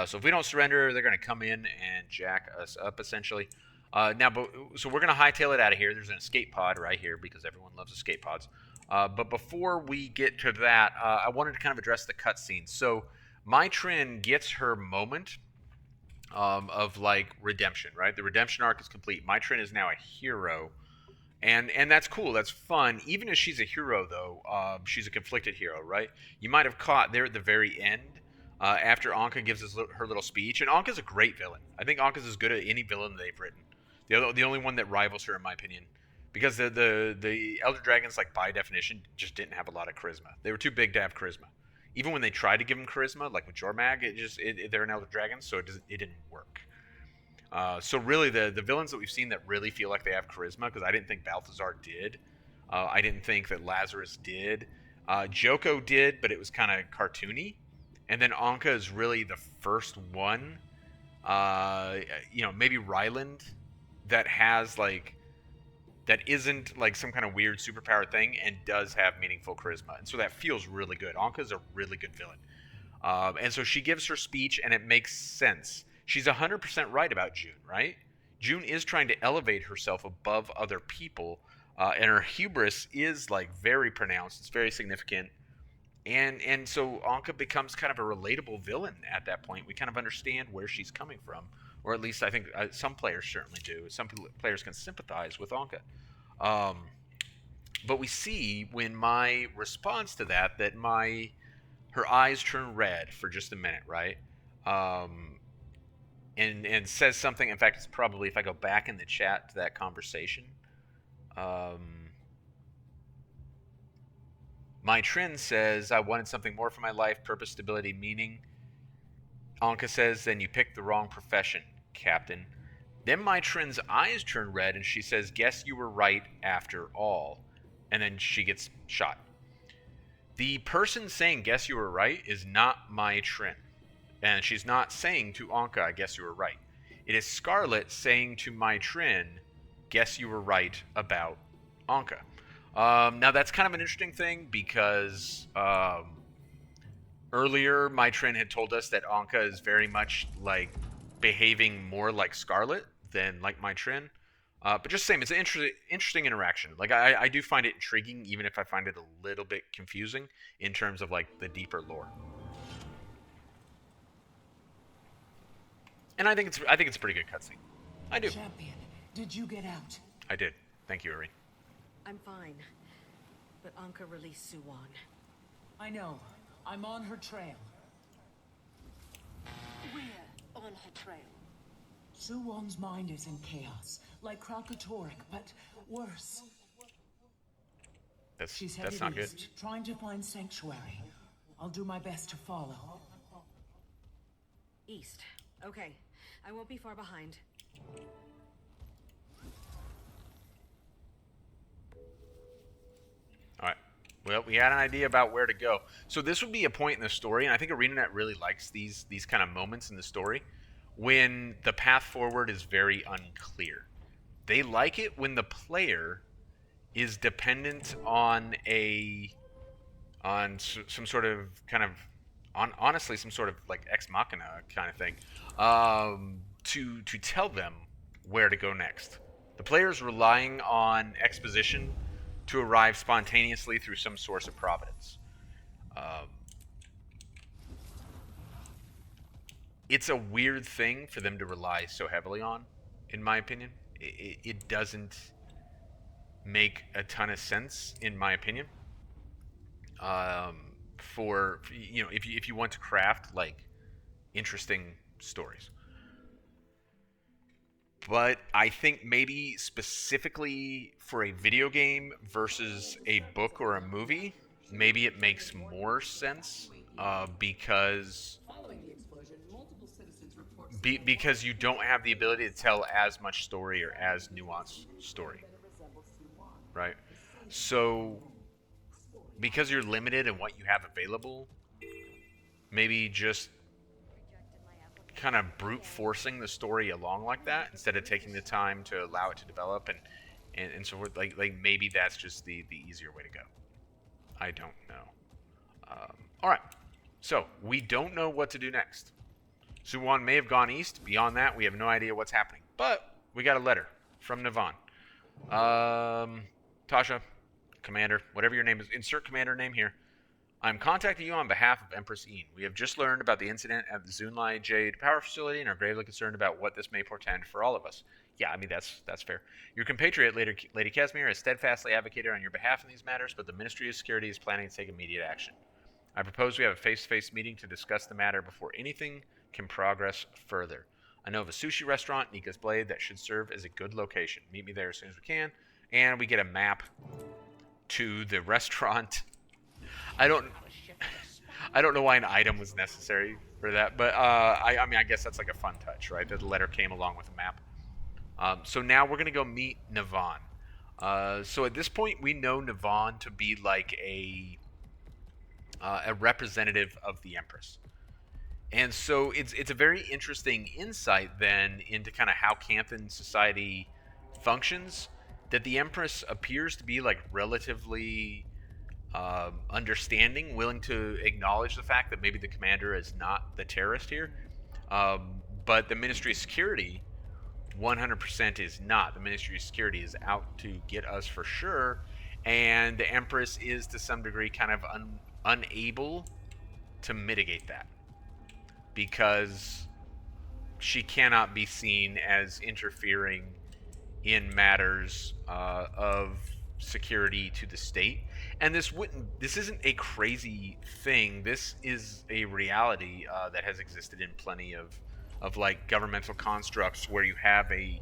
So if we don't surrender, they're going to come in and jack us up, essentially. So we're going to hightail it out of here. There's an escape pod right here because everyone loves escape pods. But before we get to that, I wanted to kind of address the cutscene. So Mitrin gets her moment of like redemption, right? The redemption arc is complete. Mitrin is now a hero. And that's cool. That's fun. Even if she's a hero, though, she's a conflicted hero, right? You might have caught there at the very end, after Anka gives her little speech. And Anka's a great villain. I think Anka's as good at any villain they've written. The only one that rivals her, in my opinion, because the Elder Dragons, like by definition, just didn't have a lot of charisma. They were too big to have charisma. even when they tried to give him charisma, like with Jormag, they're an Elder Dragon, so it didn't work. So really, the villains that we've seen that really feel like they have charisma, because I didn't think Balthazar did. I didn't think that Lazarus did. Joko did, but it was kind of cartoony. And then Anka is really the first one. Maybe Ryland that has that isn't like some kind of weird superpower thing and does have meaningful charisma. And so that feels really good. Anka's a really good villain. And so she gives her speech, and it makes sense. She's 100% right about June, right? June is trying to elevate herself above other people, and her hubris is like very pronounced. It's very significant. And so Anka becomes kind of a relatable villain at that point. We kind of understand where she's coming from, or at least I think some players certainly do. Some players can sympathize with Anka. But we see when my response to that her eyes turn red for just a minute, right? And says something. In fact, it's probably, if I go back in the chat to that conversation, My Trin says, I wanted something more for my life, purpose, stability, meaning. Anka says, then you picked the wrong profession, Captain. Then My Trin's eyes turn red, and she says, guess you were right after all. And then she gets shot. The person saying, guess you were right, is not My Trin. And she's not saying to Anka, I guess you were right. It is Scarlet saying to My Trin, guess you were right about Anka. Now that's kind of an interesting thing because earlier My Trin had told us that Anka is very much like behaving more like Scarlet than like My Trin. But just the same, it's an interesting interaction. Like I do find it intriguing, even if I find it a little bit confusing in terms of like the deeper lore. And I think it's a pretty good cutscene. I do. Champion, did you get out? I did. Thank you, Irene. I'm fine. But Anka released Suwan. I know. I'm on her trail. Where on her trail? Suwan's mind is in chaos, like Kralkatorrik, but worse. She's headed not east, good. Trying to find sanctuary. I'll do my best to follow. East. Okay. I won't be far behind. Alright. Well, we had an idea about where to go. So this would be a point in the story, and I think ArenaNet really likes these kind of moments in the story, when the path forward is very unclear. They like it when the player is dependent on some sort of kind of, honestly, some sort of like ex machina kind of thing, to tell them where to go next. The player is relying on exposition to arrive spontaneously through some source of providence. It's a weird thing for them to rely so heavily on, in my opinion. It doesn't make a ton of sense, in my opinion. For if you want to craft like interesting stories. But I think maybe specifically for a video game versus a book or a movie, maybe it makes more sense because you don't have the ability to tell as much story or as nuanced story, right? So because you're limited in what you have available, maybe just kind of brute forcing the story along like that instead of taking the time to allow it to develop and so forth. Like maybe that's just the easier way to go. I don't know. All right, so we don't know what to do next. Suwan may have gone east. Beyond that, we have no idea what's happening. But we got a letter from Navan. Tasha, Commander, whatever your name is, insert Commander name here. I'm contacting you on behalf of Empress Een. We have just learned about the incident at the Zunlai Jade Power Facility and are gravely concerned about what this may portend for all of us. Yeah, I mean, that's fair. Your compatriot, Lady Casimir, has steadfastly advocated on your behalf in these matters, but the Ministry of Security is planning to take immediate action. I propose we have a face-to-face meeting to discuss the matter before anything can progress further. I know of a sushi restaurant, Nika's Blade, that should serve as a good location. Meet me there as soon as we can. And we get a map to the restaurant. I I don't know why an item was necessary for that, but I mean, I guess that's like a fun touch, right? That the letter came along with a map. So now we're gonna go meet Navon. So at this point, we know Navon to be like a representative of the Empress. And so it's a very interesting insight then into kind of how Canthan society functions. That the Empress appears to be like relatively understanding, willing to acknowledge the fact that maybe the commander is not the terrorist here, but the Ministry of Security 100% is not. The Ministry of Security is out to get us for sure, and the Empress is to some degree kind of unable to mitigate that because she cannot be seen as interfering in matters of security to the state. And this isn't a crazy thing. This is a reality that has existed in plenty of like governmental constructs where you have a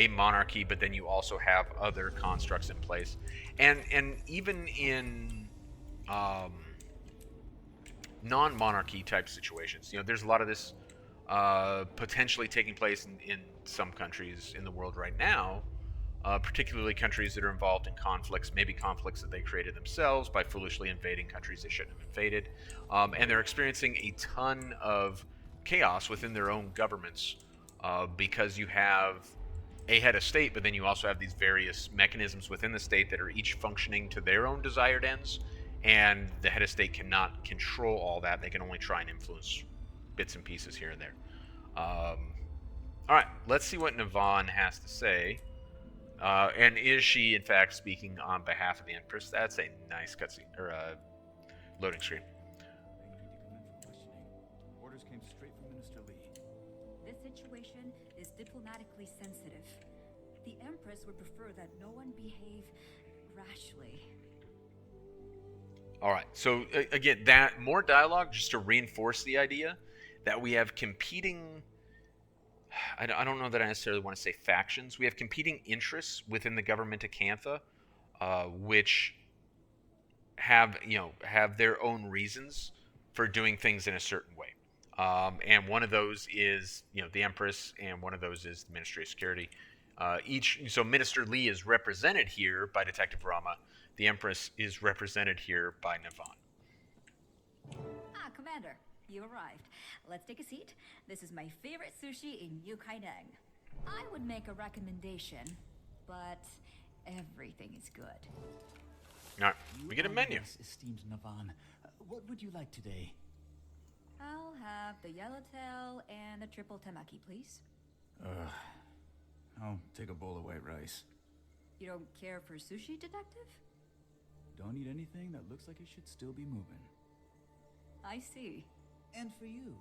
monarchy, but then you also have other constructs in place. And even in non-monarchy type situations, you know, there's a lot of this potentially taking place in some countries in the world right now, particularly countries that are involved in conflicts, maybe conflicts that they created themselves by foolishly invading countries they shouldn't have invaded, and they're experiencing a ton of chaos within their own governments because you have a head of state, but then you also have these various mechanisms within the state that are each functioning to their own desired ends, and the head of state cannot control all that. They can only try and influence bits and pieces here and there. All right, let's see what Navon has to say. And is she, in fact, speaking on behalf of the Empress? That's a nice cutscene, or loading screen. Orders came straight from Minister Lee. This situation is diplomatically sensitive. The Empress would prefer that no one behave rashly. All right, so again, that more dialogue just to reinforce the idea that we have competing. I don't know that I necessarily want to say factions. We have competing interests within the government of Cantha, which have their own reasons for doing things in a certain way. And one of those is the Empress, and one of those is the Ministry of Security. So Minister Lee is represented here by Detective Rama. The Empress is represented here by Navon. Ah, Commander, you arrived. Let's take a seat. This is my favorite sushi in New Kaineng. I would make a recommendation, but everything is good. All right, we get a menu. Esteemed Navon, what would you like today? I'll have the yellowtail and a triple temaki, please. I'll take a bowl of white rice. You don't care for sushi, Detective? Don't eat anything that looks like it should still be moving. I see. And for you.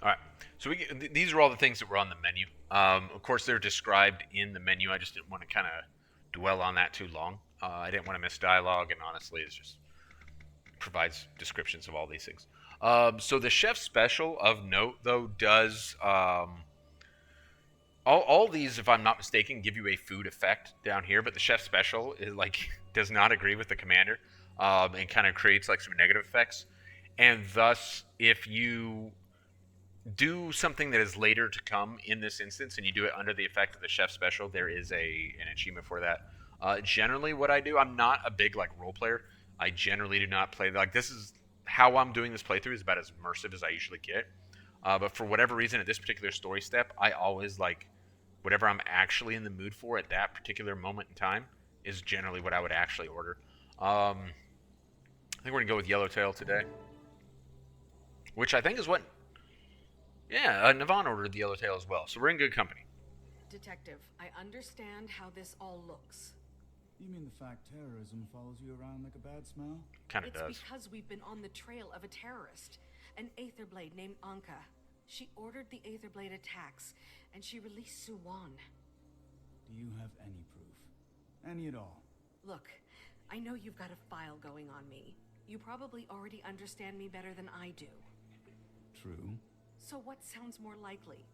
All right, so these are all the things that were on the menu. Of course, they're described in the menu. I just didn't want to kind of dwell on that too long. I didn't want to miss dialogue, and honestly, it just provides descriptions of all these things. So the chef special of note, though, does all these, if I'm not mistaken, give you a food effect down here, but the chef special is does not agree with the commander, and kind of creates some negative effects. And thus, if you do something that is later to come in this instance, and you do it under the effect of the chef special, there is an achievement for that. Generally, what I do, I'm not a big role player. I generally do not play this is how I'm doing this playthrough is about as immersive as I usually get. But for whatever reason, at this particular story step, I always whatever I'm actually in the mood for at that particular moment in time is generally what I would actually order. I think we're gonna go with Yellowtail today, which I think is what. Yeah, Navon ordered the Yellowtail as well, so we're in good company. Detective, I understand how this all looks. You mean the fact terrorism follows you around like a bad smell? Kind of does. It's because we've been on the trail of a terrorist, an Aetherblade named Anka. She ordered the Aetherblade attacks, and she released Suwon. Do you have any proof? Any at all? Look, I know you've got a file going on me. You probably already understand me better than I do. True. So what sounds more likely?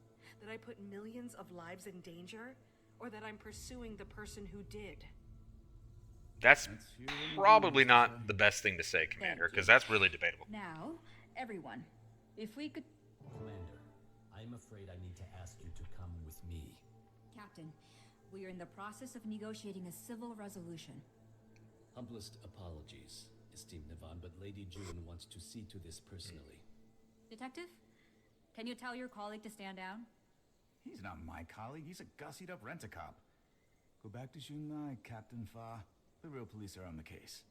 That I put millions of lives in danger? Or that I'm pursuing the person who did? That's probably not the best thing to say, Commander, because that's really debatable. Now, everyone, if we could... Commander, I'm afraid I need to ask you to come with me. Captain, we are in the process of negotiating a civil resolution. Humblest apologies, esteemed Navon, but Lady June wants to see to this personally. Detective, can you tell your colleague to stand down? He's not my colleague. He's a gussied-up rent-a-cop. Go back to Junlai, Captain Fa. The real police are on the case.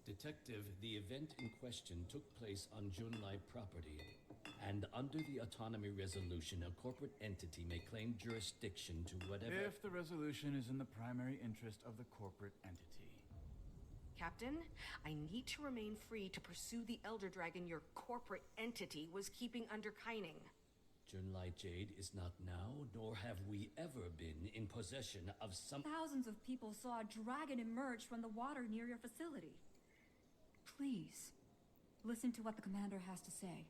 Detective, the event in question took place on Junlai property, and under the autonomy resolution, a corporate entity may claim jurisdiction to whatever... If the resolution is in the primary interest of the corporate entity. Captain, I need to remain free to pursue the Elder Dragon your corporate entity was keeping under Kaining. Junlai Jade is not now, nor have we ever been in possession of some... Thousands of people saw a dragon emerge from the water near your facility. Please, listen to what the commander has to say.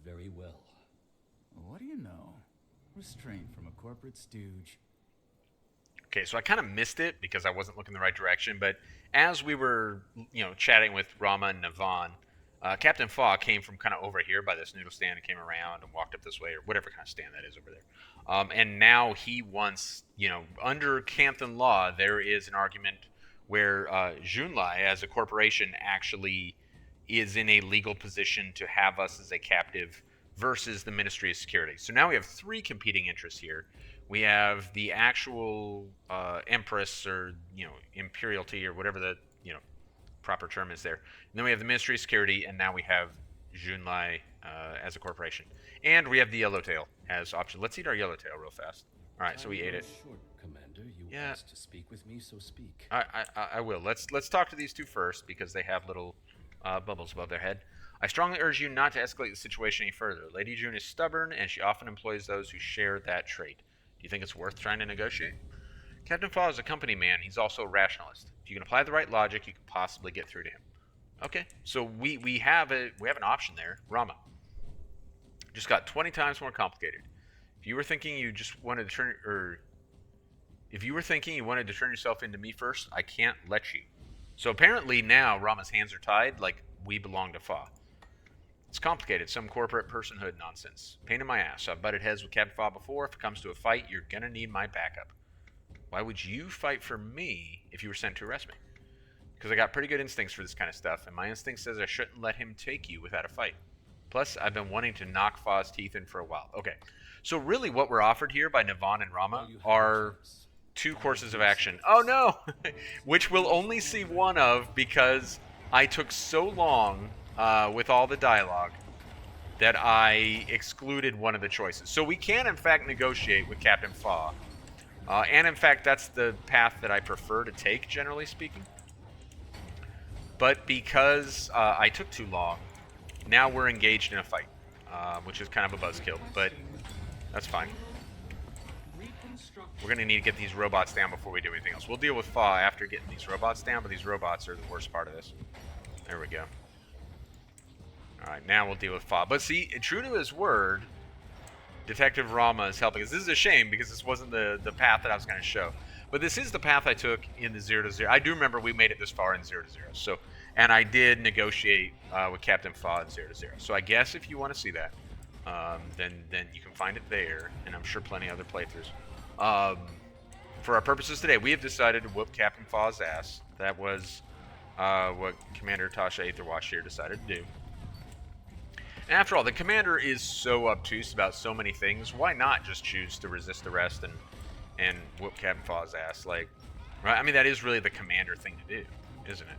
Very well. What do you know? Restraint from a corporate stooge. Okay, so I kind of missed it because I wasn't looking the right direction, but as we were, chatting with Rama and Navon, Captain Fa came from kind of over here by this noodle stand and came around and walked up this way, or whatever kind of stand that is over there. And now he wants, under Campton law, there is an argument where Junlai, as a corporation, actually is in a legal position to have us as a captive versus the Ministry of Security. So now we have three competing interests here. We have the actual Empress, or Imperialty, or whatever the proper term is there. And then we have the Ministry of Security, and now we have Junlai as a corporation, and we have the Yellowtail as option. Let's eat our Yellowtail real fast. All right, so we ate it. Short, Commander. You Yeah. asked to speak with me, so speak. I will. Let's talk to these two first because they have little bubbles above their head. I strongly urge you not to escalate the situation any further. Lady June is stubborn, and she often employs those who share that trait. Do you think it's worth trying to negotiate? Captain Fa is a company man. He's also a rationalist. If you can apply the right logic, you can possibly get through to him. Okay, so we have an option there. Rama. Just got 20 times more complicated. If you were thinking you just wanted to turn, or if you were thinking you wanted to turn yourself into me first, I can't let you. So apparently now Rama's hands are tied, like we belong to Fa. It's complicated, some corporate personhood nonsense. Pain in my ass. I've butted heads with Captain Fa before. If it comes to a fight, you're gonna need my backup. Why would you fight for me if you were sent to arrest me? Because I got pretty good instincts for this kind of stuff, and my instinct says I shouldn't let him take you without a fight. Plus, I've been wanting to knock Fa's teeth in for a while. Okay, so really what we're offered here by Navon and Rama are two courses of action. Oh no! Which we'll only see one of because I took so long with all the dialogue that I excluded one of the choices. So we can, in fact, negotiate with Captain Fa. And in fact, that's the path that I prefer to take, generally speaking. But because I took too long, now we're engaged in a fight, which is kind of a buzzkill, but that's fine. We're going to need to get these robots down before we do anything else. We'll deal with Fa after getting these robots down, but these robots are the worst part of this. There we go. Alright, now we'll deal with Fa. But see, true to his word, Detective Rama is helping us. This is a shame because this wasn't the path that I was going to show. But this is the path I took in the 0 to 0. I do remember we made it this far in 0 to 0. So, and I did negotiate with Captain Fa in 0 to 0. So I guess if you want to see that, then you can find it there, and I'm sure plenty of other playthroughs. For our purposes today, we have decided to whoop Captain Fa's ass. That was what Commander Tasha Aetherwash here decided to do. And after all, the commander is so obtuse about so many things. Why not just choose to resist arrest and whoop Captain Fa's ass? Like, right? I mean, that is really the commander thing to do, isn't it?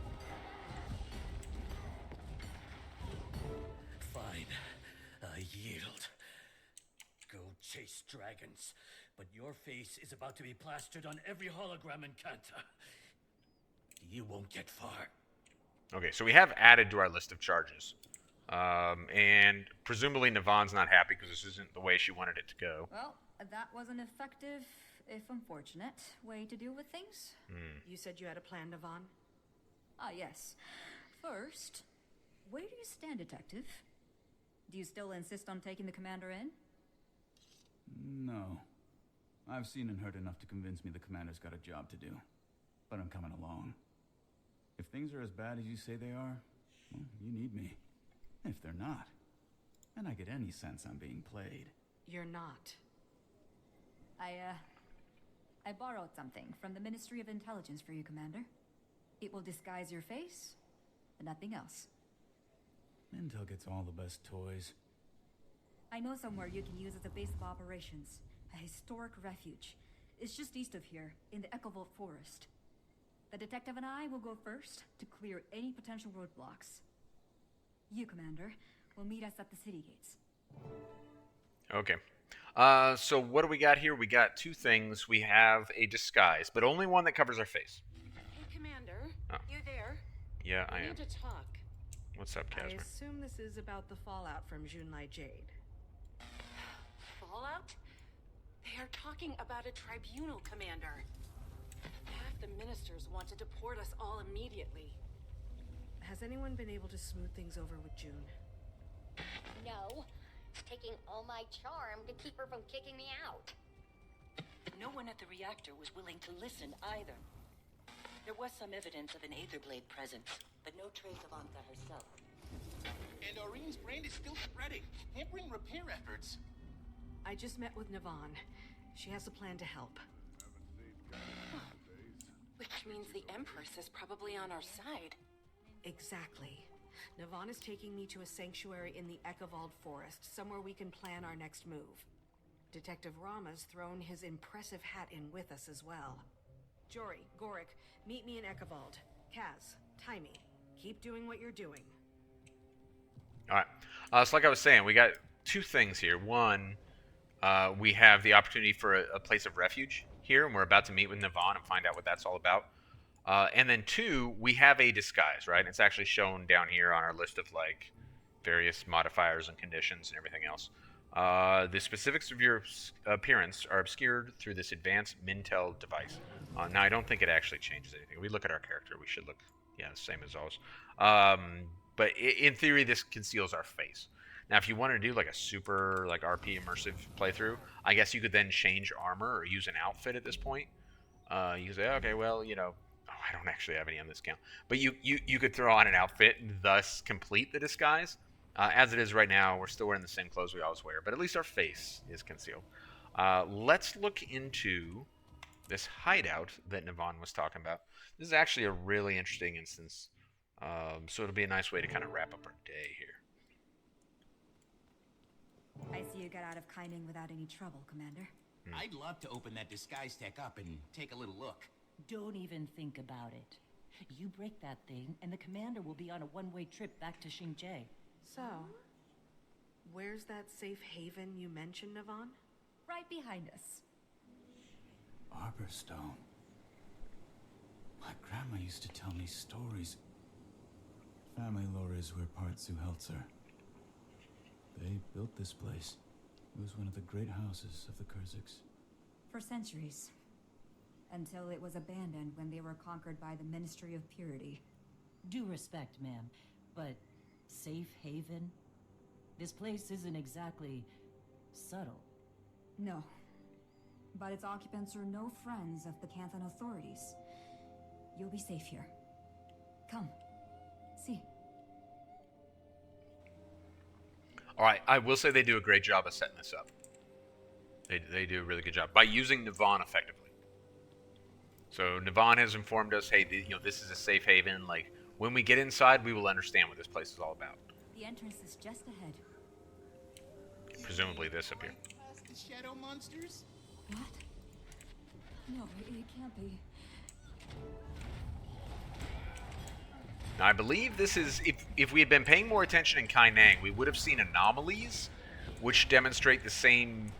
Fine. I yield. Go chase dragons. But your face is about to be plastered on every hologram in Kanta. You won't get far. Okay, so we have added to our list of charges. And presumably Navon's not happy because this isn't the way she wanted it to go. Well, that was an effective, if unfortunate, way to deal with things. You said you had a plan, Navon? Ah, yes. First, where do you stand, Detective? Do you still insist on taking the commander in? No. I've seen and heard enough to convince me the commander's got a job to do. but I'm coming along. If things are as bad as you say they are, well, you need me. If they're not, then I get any sense I'm being played. You're not. I borrowed something from the Ministry of Intelligence for you, Commander. It will disguise your face, but nothing else. Intel gets all the best toys. I know somewhere you can use as a base of operations. A historic refuge. It's just east of here, in the Echovolt Forest. The detective and I will go first to clear any potential roadblocks. You, Commander, will meet us at the city gates. Okay. So what do we got here? We got two things. We have a disguise, but only one that covers our face. Hey, Commander. Oh. You there? Yeah, I We am. need to talk. What's up, I Casper? assume this is about the fallout from Junlai Jade. Fallout? They are talking about a tribunal, Commander. Half the ministers want to deport us all immediately. Has anyone been able to smooth things over with June? No. It's taking all my charm to keep her from kicking me out. No one at the reactor was willing to listen either. There was some evidence of an Aetherblade presence, but no trace of Anka herself. And Aureen's brand is still spreading, hampering repair efforts. I just met with Navan. She has a plan to help. Which means the Empress is probably on our side. Exactly. Navan is taking me to a sanctuary in the Echovolt Forest, somewhere we can plan our next move. Detective Rama's thrown his impressive hat in with us as well. Jory, Gorik, meet me in Echovolt. Kaz, Taimi, keep doing what you're doing. All right. So like I was saying, we got two things here. One, we have the opportunity for a place of refuge here, and we're about to meet with Navan and find out what that's all about. And then two, we have a disguise, right? It's actually shown down here on our list of like various modifiers and conditions and everything else. The specifics of your appearance are obscured through this advanced Mintel device. Now, I don't think it actually changes anything. We look at our character, we should look, the same as always. But in theory, this conceals our face. Now, if you wanted to do like a super like RP immersive playthrough, I guess you could then change armor or use an outfit at this point. You could say, okay, well, I don't actually have any on this count. But you could throw on an outfit and thus complete the disguise. As it is right now, we're still wearing the same clothes we always wear, but at least our face is concealed. Let's look into this hideout that Navan was talking about. This is actually a really interesting instance, so it'll be a nice way to kind of wrap up our day here. I see you got out of Kaining without any trouble, Commander. I'd love to open that disguise tech up and take a little look. Don't even think about it. You break that thing, and the commander will be on a one-way trip back to Xingzhou. So, where's that safe haven you mentioned, Navan? Right behind us. Arborstone. My grandma used to tell me stories. Family lore is we're part Zuhelzer. They built this place. It was one of the great houses of the Kurziks. For centuries. Until it was abandoned when they were conquered by the Ministry of Purity. Due respect, ma'am, but safe haven? This place isn't exactly subtle. No. But its occupants are no friends of the Canthan authorities. You'll be safe here. Come. See. Alright, I will say they do a great job of setting this up. They do a really good job by using Navan effectively. So Navan has informed us, hey, this is a safe haven. Like, when we get inside, we will understand what this place is all about. The entrance is just ahead. Presumably this up here. The shadow monsters? What? No, it can't be. Now, I believe this is, if we had been paying more attention in Kaining, we would have seen anomalies, which demonstrate the same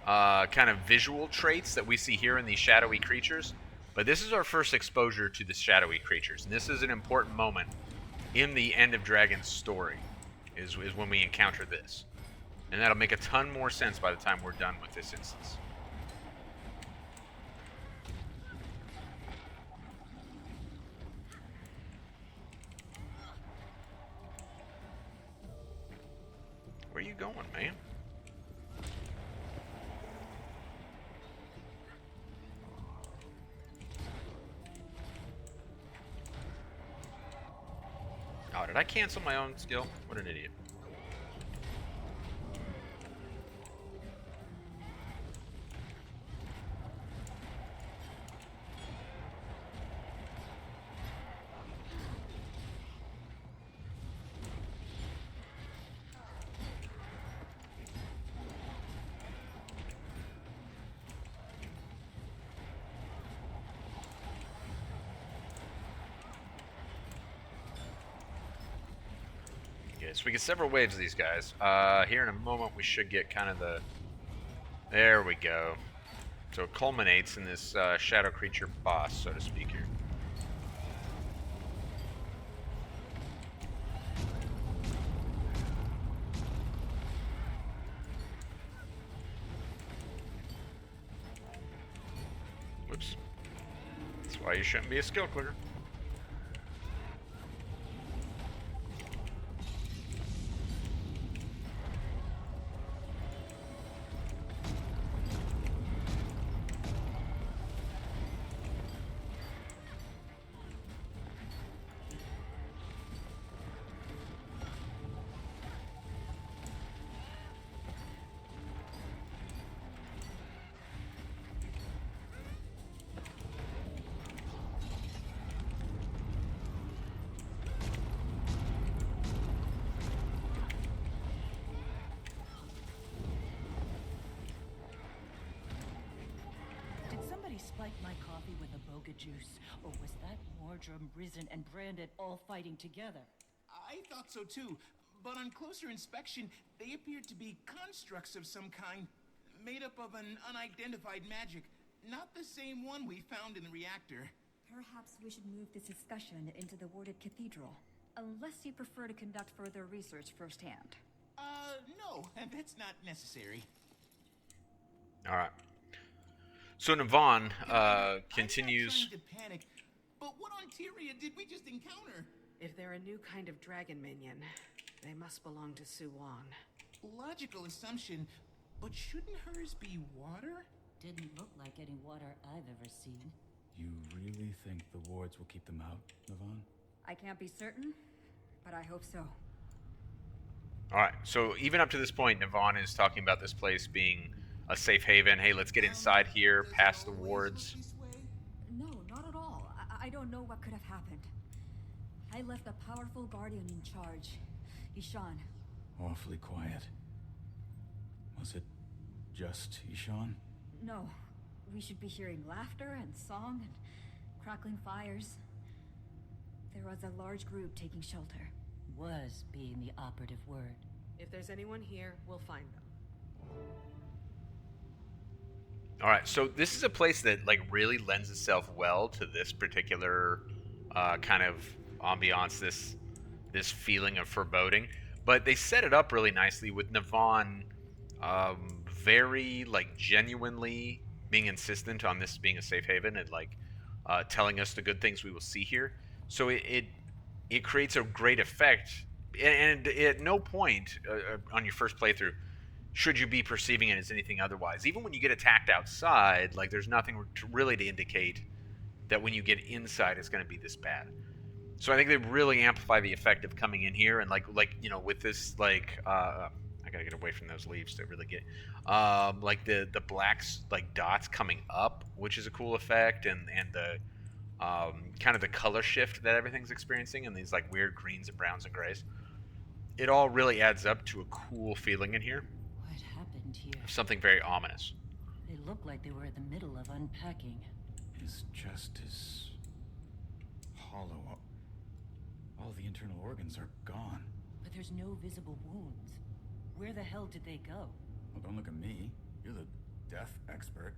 kind of visual traits that we see here in these shadowy creatures. But this is our first exposure to the shadowy creatures, and this is an important moment in the End of Dragon's story, is when we encounter this. And that'll make a ton more sense by the time we're done with this instance. Where are you going, man? Oh, did I cancel my own skill? What an idiot. So we get several waves of these guys. Here in a moment we should get kind of the... There we go. So it culminates in this shadow creature boss, so to speak here. Whoops. That's why you shouldn't be a skill clicker. Spike my coffee with a boga juice, or was that Mordrum risen and branded all fighting together? I thought so too, but on closer inspection, they appeared to be constructs of some kind, made up of an unidentified magic, not the same one we found in the reactor. Perhaps we should move this discussion into the warded cathedral, unless you prefer to conduct further research firsthand. No, that's not necessary. All right. So Navon continues. I'm not trying to panic, but what on Tyria did we just encounter? If they're a new kind of dragon minion, they must belong to Suwon. Logical assumption, but shouldn't hers be water? Didn't look like any water I've ever seen. You really think the wards will keep them out, Navon? I can't be certain, but I hope so. All right. So even up to this point, Navon is talking about this place being a safe haven. Hey, let's get inside here, past the wards. No, not at all. I don't know what could have happened. I left a powerful guardian in charge, Ishan. Awfully quiet. Was it just Ishan? No. We should be hearing laughter and song and crackling fires. There was a large group taking shelter. Was being the operative word. If there's anyone here, we'll find them. All right, so this is a place that like really lends itself well to this particular kind of ambiance, this feeling of foreboding. But they set it up really nicely with Navon very like genuinely being insistent on this being a safe haven and like telling us the good things we will see here. So it creates a great effect, and at no point on your first playthrough should you be perceiving it as anything otherwise. Even when you get attacked outside, like there's nothing really to indicate that when you get inside it's going to be this bad. So I think they really amplify the effect of coming in here and like you know with this like I gotta get away from those leaves to really get like the blacks like dots coming up, which is a cool effect, and the kind of the color shift that everything's experiencing and these like weird greens and browns and grays. It all really adds up to a cool feeling in here. What happened here? Something very ominous. They look like they were in the middle of unpacking. His chest is hollow. All the internal organs are gone. But there's no visible wounds. Where the hell did they go? Well, don't look at me. You're the death expert.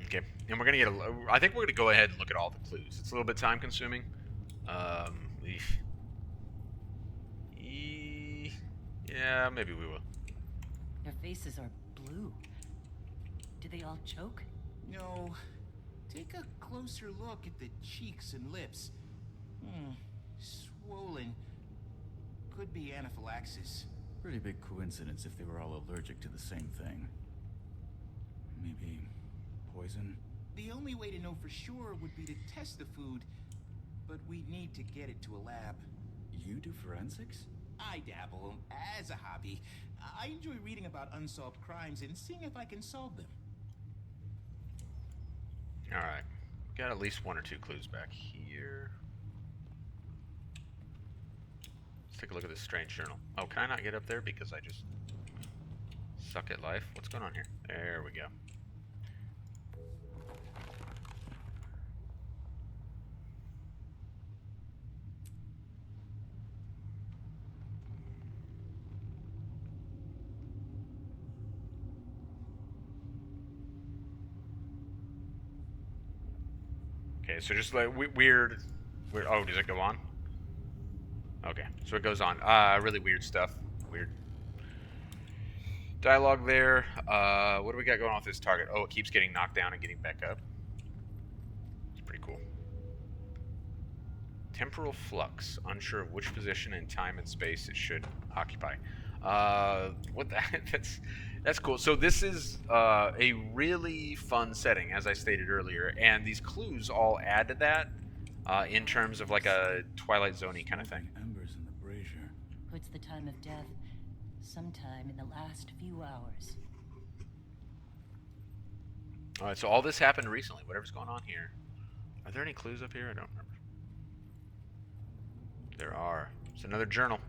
Okay, and we're gonna get I think we're gonna go ahead and look at all the clues. It's a little bit time consuming. Yeah, maybe we will. Their faces are blue. Do they all choke? No. Take a closer look at the cheeks and lips. Swollen. Could be anaphylaxis. Pretty big coincidence if they were all allergic to the same thing. Maybe poison? The only way to know for sure would be to test the food, but we need to get it to a lab. You do forensics? I dabble, as a hobby. I enjoy reading about unsolved crimes and seeing if I can solve them. Alright. Got at least 1 or 2 clues back here. Let's take a look at this strange journal. Oh, can I not get up there because I just suck at life? What's going on here? There we go. Okay, so just like weird. Oh, does it go on? Okay, so it goes on. Really weird stuff. Weird dialogue there. What do we got going on with this target? Oh, it keeps getting knocked down and getting back up. It's pretty cool. Temporal flux. Unsure of which position in time and space it should occupy. What the that's cool. So this is a really fun setting, as I stated earlier, and these clues all add to that in terms of like a Twilight Zone-y kind of thing. Embers in the brazier. Puts the time of death sometime in the last few hours. All right, so all this happened recently. Whatever's going on here. Are there any clues up here? I don't remember. There are. It's another journal.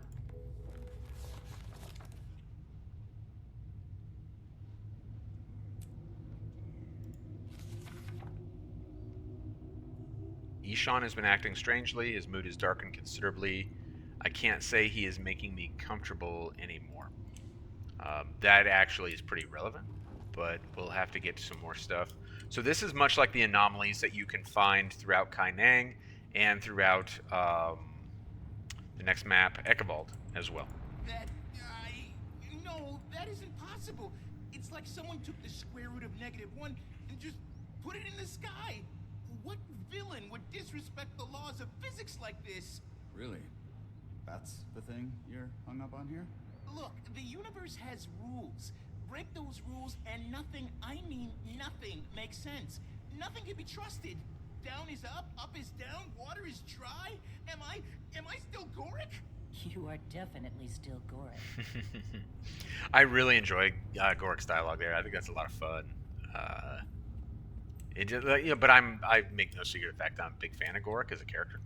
Ishan has been acting strangely. His mood has darkened considerably. I can't say he is making me comfortable anymore. That actually is pretty relevant, but we'll have to get to some more stuff. So this is much like the anomalies that you can find throughout Kai Nang and throughout the next map, Ekevald, as well. No, that isn't possible. It's like someone took the square root of -1 and just put it in the sky. What villain would disrespect the laws of physics like this? Really? That's the thing you're hung up on here? Look, the universe has rules. Break those rules and nothing, I mean nothing, makes sense. Nothing can be trusted. Down is up is down, water is dry. Am I still Gorick? You are definitely still Gorick. I really enjoy Gorick's dialogue there. I think that's a lot of fun. It just, but I make no secret of the fact I'm a big fan of Gorick as a character.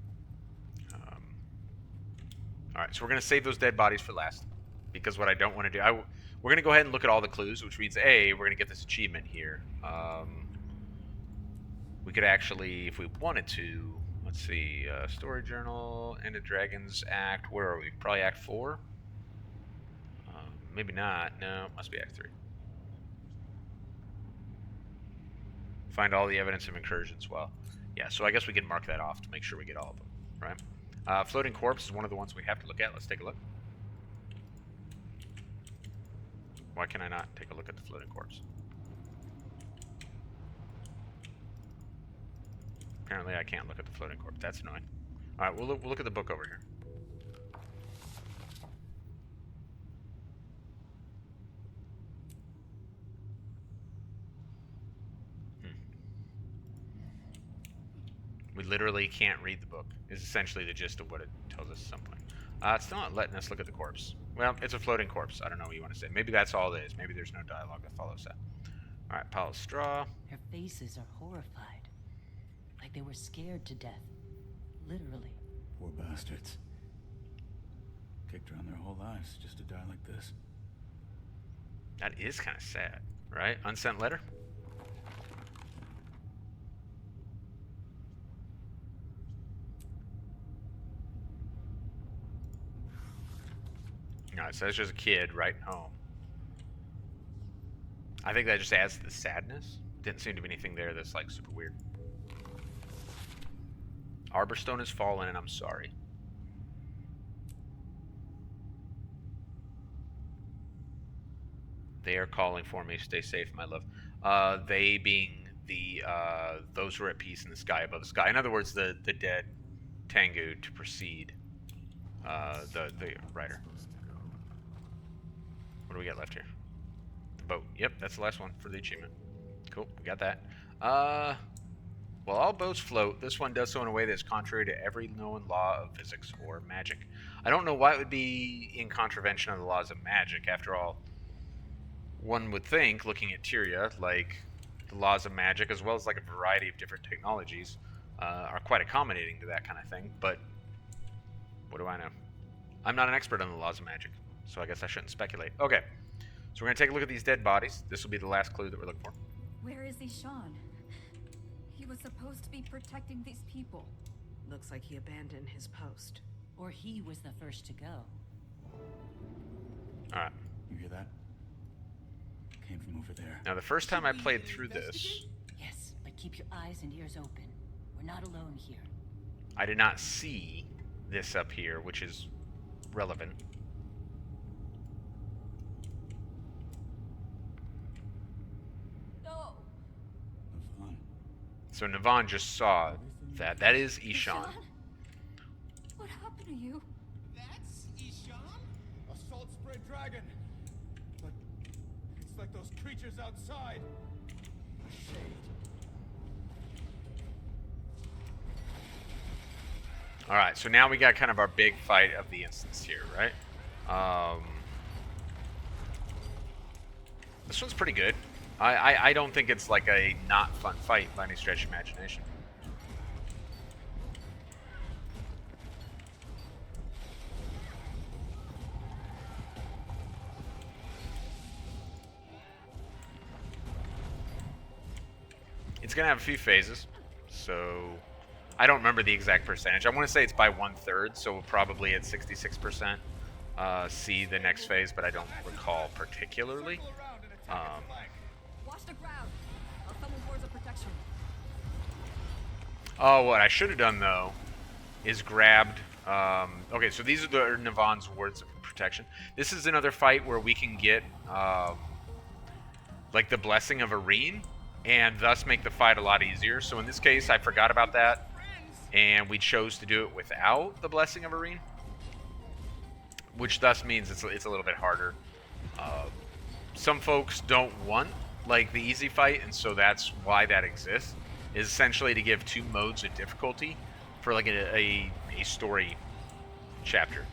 All right, so we're gonna save those dead bodies for last, because what I don't want to do, we're gonna go ahead and look at all the clues, which means we're gonna get this achievement here. We could actually, if we wanted to, let's see, story journal, End of Dragons Act. Where are we? Probably Act 4. Maybe not. No, it must be Act 3. Find all the evidence of incursions. Well, yeah, so I guess we can mark that off to make sure we get all of them, right? Floating corpse is one of the ones we have to look at. Let's take a look. Why can I not take a look at the floating corpse? Apparently I can't look at the floating corpse. That's annoying. Alright, we'll look at the book over here. We literally can't read the book, is essentially the gist of what it tells us at some point. It's still not letting us look at the corpse. Well, it's a floating corpse. I don't know what you want to say. Maybe that's all it is. Maybe there's no dialogue that follows that. Alright, pile of straw. Their faces are horrified. Like they were scared to death. Literally. Poor bastards. Kicked around their whole lives just to die like this. That is kind of sad, right? Unsent letter? No, it says just a kid writing home. I think that just adds to the sadness. Didn't seem to be anything there that's like super weird. Arborstone has fallen and I'm sorry. They are calling for me. Stay safe, my love. They being the those who are at peace in the sky above the sky. In other words, the dead Tengu to precede the writer. What do we got left here? The boat. Yep, that's the last one for the achievement. Cool, we got that. While all boats float, this one does so in a way that is contrary to every known law of physics or magic. I don't know why it would be in contravention of the laws of magic. After all, one would think, looking at Tyria, like the laws of magic, as well as like a variety of different technologies, are quite accommodating to that kind of thing. But what do I know? I'm not an expert on the laws of magic, so I guess I shouldn't speculate. Okay, so we're going to take a look at these dead bodies. This will be the last clue that we're looking for. Where is Ishan? He was supposed to be protecting these people. Looks like he abandoned his post. Or he was the first to go. Alright. You hear that? Came from over there. Now, the first time I played through this, Yes, but keep your eyes and ears open. We're not alone here. I did not see this up here, which is relevant. No! Navon. So Navon just saw that. That is Ishan. What happened to you? That's Ishan? A salt spray dragon. But it's like those creatures outside. A shade. Alright, so now we got kind of our big fight of the instance here, right? This one's pretty good. I don't think it's like a not fun fight by any stretch of imagination. It's gonna have a few phases, so I don't remember the exact percentage. I want to say it's by 1/3, so we'll probably at 66% see the next phase, but I don't recall particularly. Watch the ground. I'll summon words of protection. Oh, what I should have done though is grabbed. Okay, so these are the Navon's words of protection. This is another fight where we can get like the blessing of Irene, and thus make the fight a lot easier. So in this case, I forgot about that, and we chose to do it without the blessing of Irene, which thus means it's a little bit harder. Some folks don't want like the easy fight, and so that's why that exists, is essentially to give 2 modes of difficulty for like a story chapter,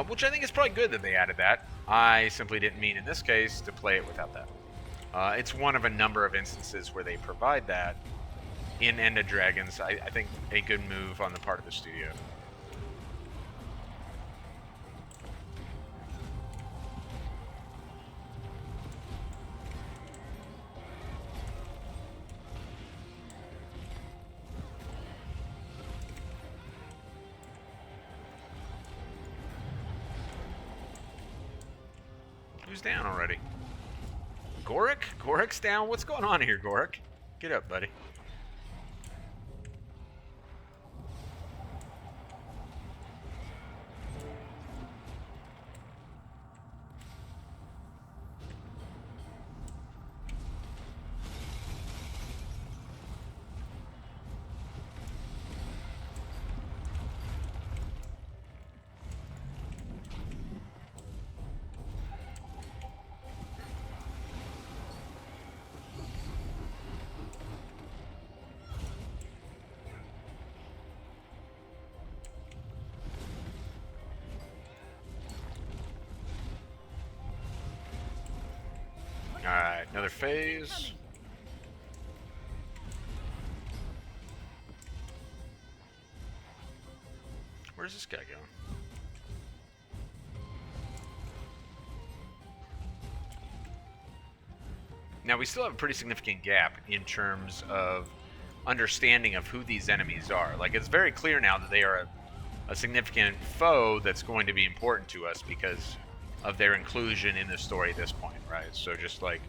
which I think is probably good that they added that. I simply didn't mean in this case to play it without that. It's one of a number of instances where they provide that in End of Dragons. I think a good move on the part of the studio. Who's down already? Gorik? Gorik's down? What's going on here, Gorik? Get up, buddy. Alright, another phase. Where's this guy going? Now, we still have a pretty significant gap in terms of understanding of who these enemies are. Like, it's very clear now that they are a significant foe that's going to be important to us because of their inclusion in the story at this point, right? So just like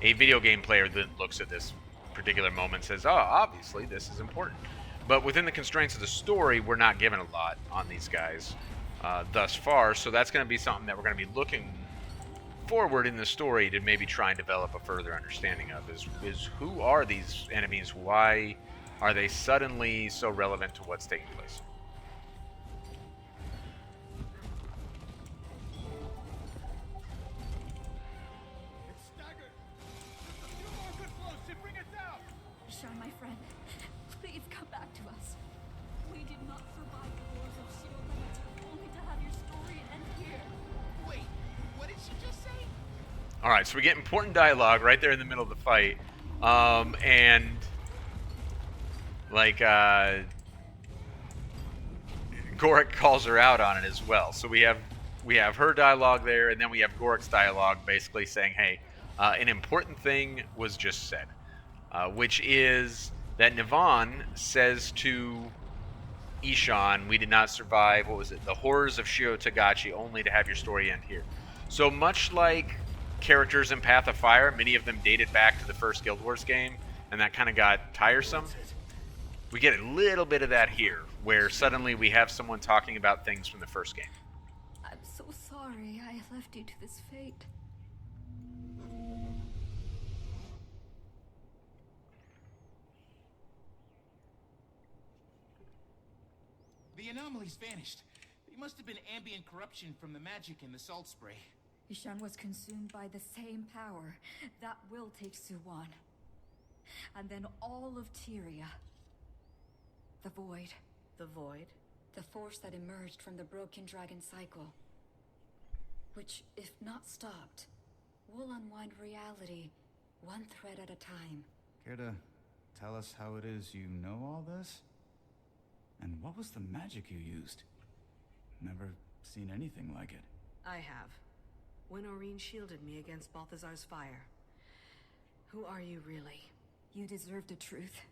a video game player that looks at this particular moment and says, oh, obviously this is important. But within the constraints of the story, we're not given a lot on these guys thus far, so that's going to be something that we're going to be looking forward in the story to maybe try and develop a further understanding of, is who are these enemies? Why are they suddenly so relevant to what's taking place? Ishan, my friend, please All right, so we get important dialogue right there in the middle of the fight, and like Gorik calls her out on it as well. So we have her dialogue there, and then we have Gorik's dialogue basically saying, "Hey, an important thing was just said," which is that Navon says to Ishan, "We did not survive. What was it? The horrors of Shio Tagachi, only to have your story end here." So much like characters in Path of Fire, many of them dated back to the first Guild Wars game, and that kind of got tiresome. We get a little bit of that here, where suddenly we have someone talking about things from the first game. I'm so sorry I left you to this fate. The anomaly's vanished. It must have been ambient corruption from the magic in the salt spray. Ishan was consumed by the same power that will take Suwon. And then all of Tyria. The Void. The Void? The force that emerged from the broken dragon cycle. Which, if not stopped, will unwind reality one thread at a time. Care to tell us how it is you know all this? And what was the magic you used? Never seen anything like it. I have. When Aurene shielded me against Balthazar's fire. Who are you really? You deserve the truth.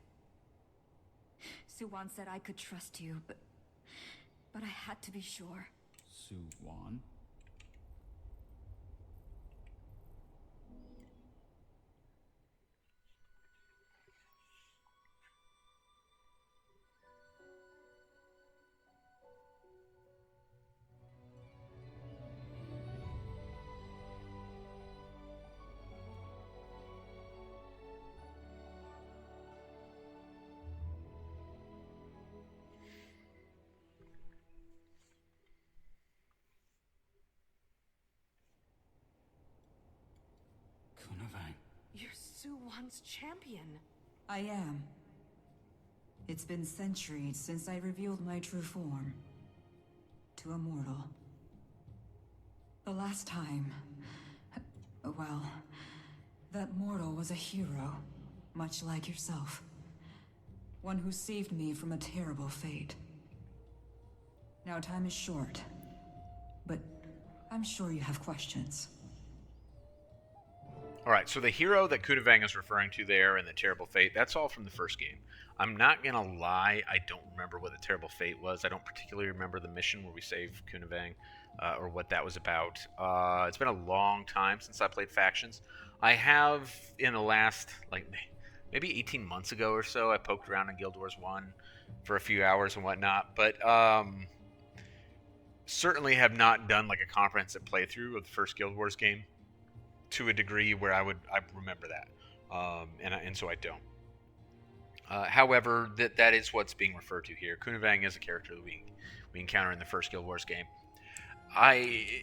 Suwon said I could trust you, but I had to be sure. Suwon? You're Suwon's champion. I am. It's been centuries since I revealed my true form to a mortal. The last time, well, that mortal was a hero, much like yourself. One who saved me from a terrible fate. Now time is short, but I'm sure you have questions. Alright, so the hero that Kunavang is referring to there and the terrible fate, that's all from the first game. I'm not going to lie, I don't remember what the terrible fate was. I don't particularly remember the mission where we saved Kunavang, or what that was about. It's been a long time since I played Factions. I have, in the last, maybe 18 months ago or so, I poked around in Guild Wars 1 for a few hours and whatnot, but certainly have not done like a comprehensive playthrough of the first Guild Wars game to a degree where I remember that, and so I don't. However, that is what's being referred to here. Kunavang is a character that we encounter in the first Guild Wars game.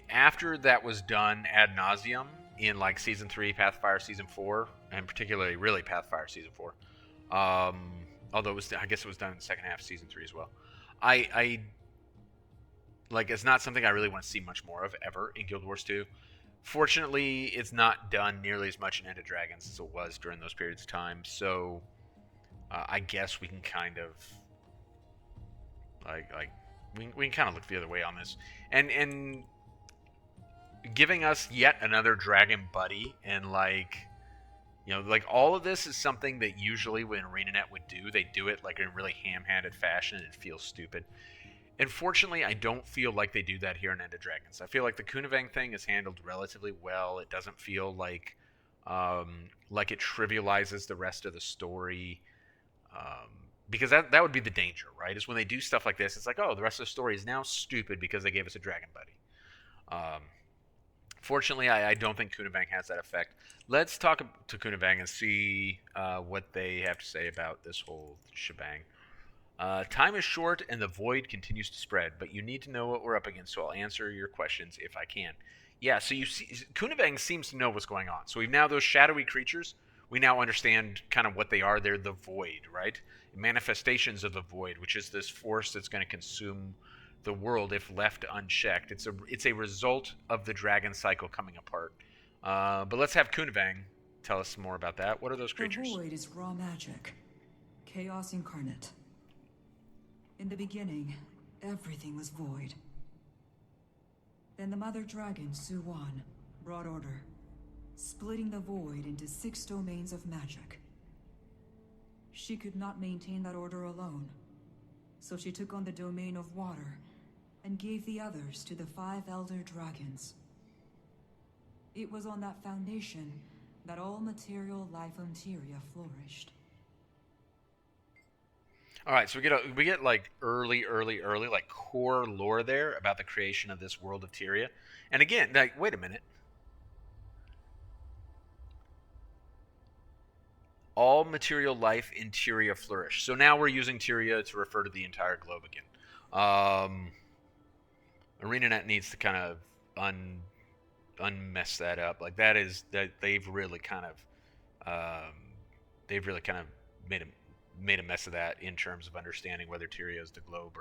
After that was done ad nauseum in like Season 3, Pathfire Season 4, and particularly really Pathfire Season 4, although I guess it was done in the second half of Season 3 as well. It's not something I really want to see much more of ever in Guild Wars 2. Fortunately, it's not done nearly as much in End of Dragons as it was during those periods of time, so I guess we can kind of we can kind of look the other way on this, and giving us yet another dragon buddy, and all of this is something that usually when ArenaNet would do, they do it like in a really ham-handed fashion, and it feels stupid. Unfortunately, I don't feel like they do that here in End of Dragons. I feel like the Kunavang thing is handled relatively well. It doesn't feel like it trivializes the rest of the story, because that would be the danger, right? Is when they do stuff like this, it's like, oh, the rest of the story is now stupid because they gave us a dragon buddy. Fortunately, I don't think Kunavang has that effect. Let's talk to Kunavang and see what they have to say about this whole shebang. Time is short and the void continues to spread, but you need to know what we're up against, so I'll answer your questions if I can. Yeah, so you see, Kunavang seems to know what's going on. So we've now those shadowy creatures, we now understand kind of what they are. They're the void, right? Manifestations of the void, which is this force that's going to consume the world if left unchecked. It's a result of the dragon cycle coming apart. But let's have Kunavang tell us some more about that. What are those creatures? The void is raw magic. Chaos incarnate. In the beginning, everything was void. Then the mother dragon, Suwan, brought order, splitting the void into 6 domains of magic. She could not maintain that order alone, so she took on the domain of water and gave the others to the 5 elder dragons. It was on that foundation that all material life on Tyria flourished. All right, so we get like early like core lore there about the creation of this world of Tyria. And again, like, wait a minute. All material life in Tyria flourish. So now we're using Tyria to refer to the entire globe again. ArenaNet needs to kind of unmess that up. Like that they've really kind of made a mess of that in terms of understanding whether Tyria is the globe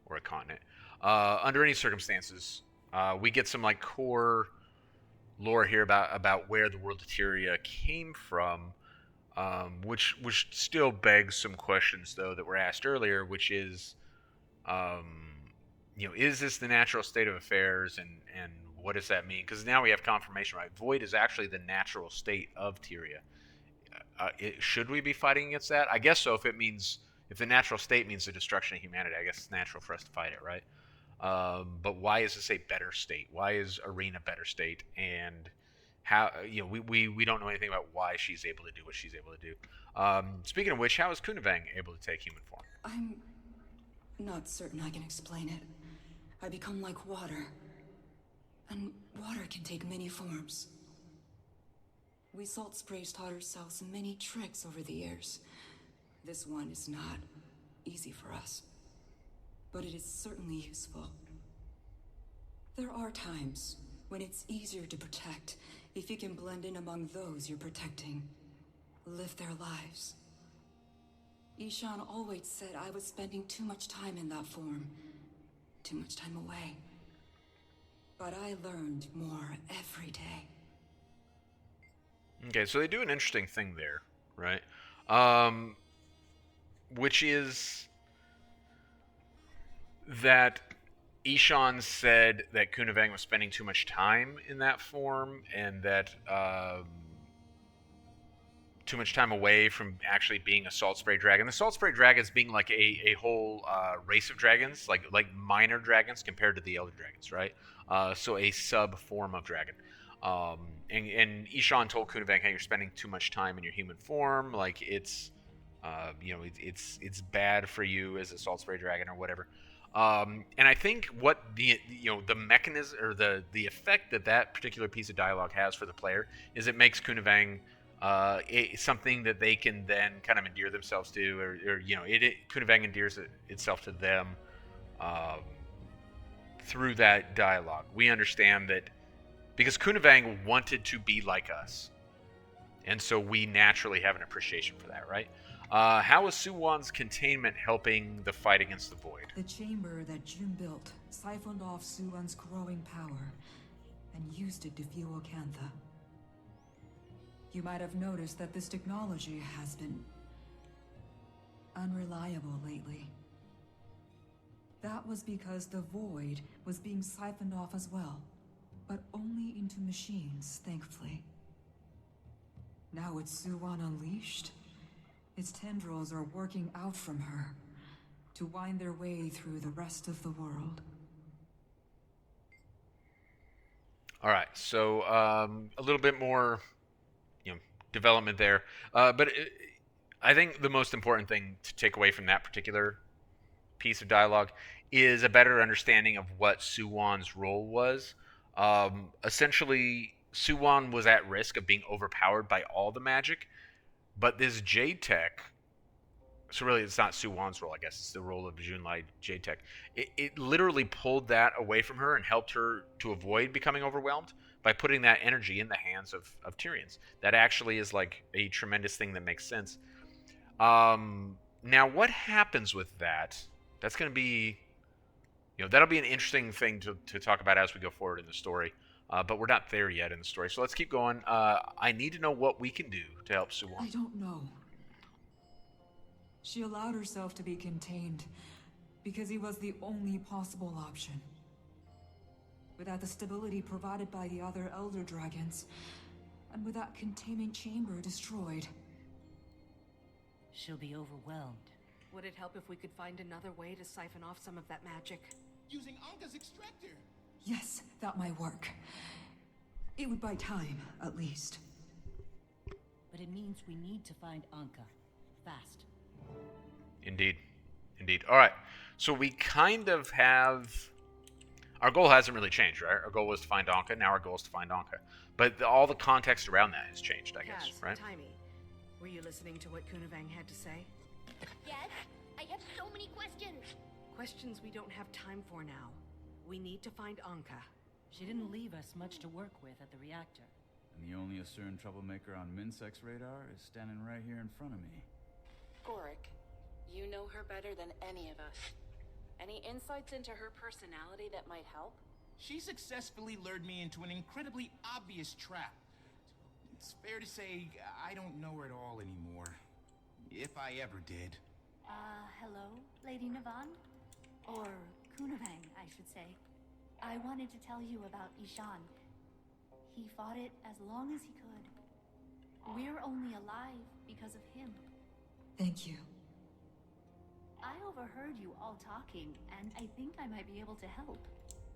or a continent. Under any circumstances, we get some like core lore here about where the world of Tyria came from, which still begs some questions though that were asked earlier, which is, is this the natural state of affairs, and what does that mean? Because now we have confirmation, right? Void is actually the natural state of Tyria. Should we be fighting against that? I guess so. If the natural state means the destruction of humanity, I guess it's natural for us to fight it, right? But why is this a better state? Why is Arena better state? And how? We don't know anything about why she's able to do what she's able to do. Speaking of which, how is Kunavang able to take human form? I'm not certain I can explain it. I become like water, and water can take many forms. We Salt Sprays taught ourselves many tricks over the years. This one is not easy for us, but it is certainly useful. There are times when it's easier to protect if you can blend in among those you're protecting, live their lives. Ishan always said I was spending too much time in that form, too much time away. But I learned more every day. Okay, so they do an interesting thing there, right? Which is that Ishan said that Kunavang was spending too much time in that form, and that too much time away from actually being a Salt Spray dragon. The Salt Spray dragons being like a whole race of dragons, like minor dragons compared to the elder dragons, right? So a sub form of dragon. And Ishan told Kunavang, hey, you're spending too much time in your human form. Like it's bad for you as a Salt Spray dragon or whatever. And I think what the mechanism or the effect that particular piece of dialogue has for the player is it makes Kunavang something that they can then kind of endear themselves to, or Kunavang endears itself to them through that dialogue. We understand that because Kunavang wanted to be like us, and so we naturally have an appreciation for that, right? How is Suwan's containment helping the fight against the Void? The chamber that June built siphoned off Suwan's growing power and used it to fuel Acantha. You might have noticed that this technology has been unreliable lately. That was because the Void was being siphoned off as well, but only into machines, thankfully. Now with Suwan unleashed, its tendrils are working out from her to wind their way through the rest of the world. All right, so a little bit more, development there. But I think the most important thing to take away from that particular piece of dialogue is a better understanding of what Suwan's role was. Essentially, Suwan was at risk of being overpowered by all the magic, but this Jade Tech, so really it's not Suwan's role, I guess it's the role of Junlai Jade Tech. It literally pulled that away from her and helped her to avoid becoming overwhelmed by putting that energy in the hands of Tyrians. That actually is like a tremendous thing that makes sense. Now, what happens with that? That's going to be, that'll be an interesting thing to talk about as we go forward in the story. but we're not there yet in the story. So let's keep going. I need to know what we can do to help I Suwon. don't know. She allowed herself to be contained because he was the only possible option. Without the stability provided by the other Elder Dragons, and with that containment chamber destroyed. She'll be overwhelmed. Would it help if we could find another way to siphon off some of that magic? Using Anka's extractor. Yes, that might work. It would buy time, at least. But it means we need to find Anka. Fast. Indeed. Indeed. All right. So we kind of have... Our goal hasn't really changed, right? Our goal was to find Anka. Now our goal is to find Anka. But all the context around that has changed, I guess, Kaz, right? Taimi, were you listening to what Kunavang had to say? Yes? I have so many questions. Questions we don't have time for now. We need to find Anka. She didn't leave us much to work with at the reactor. And the only Asuran troublemaker on Minsec's radar is standing right here in front of me. Gorik, you know her better than any of us. Any insights into her personality that might help? She successfully lured me into an incredibly obvious trap. It's fair to say I don't know her at all anymore. If I ever did. Hello, Lady Navan? Or Kunavang, I should say. I wanted to tell you about Ishan. He fought it as long as he could. We're only alive because of him. Thank you. I overheard you all talking, and I think I might be able to help.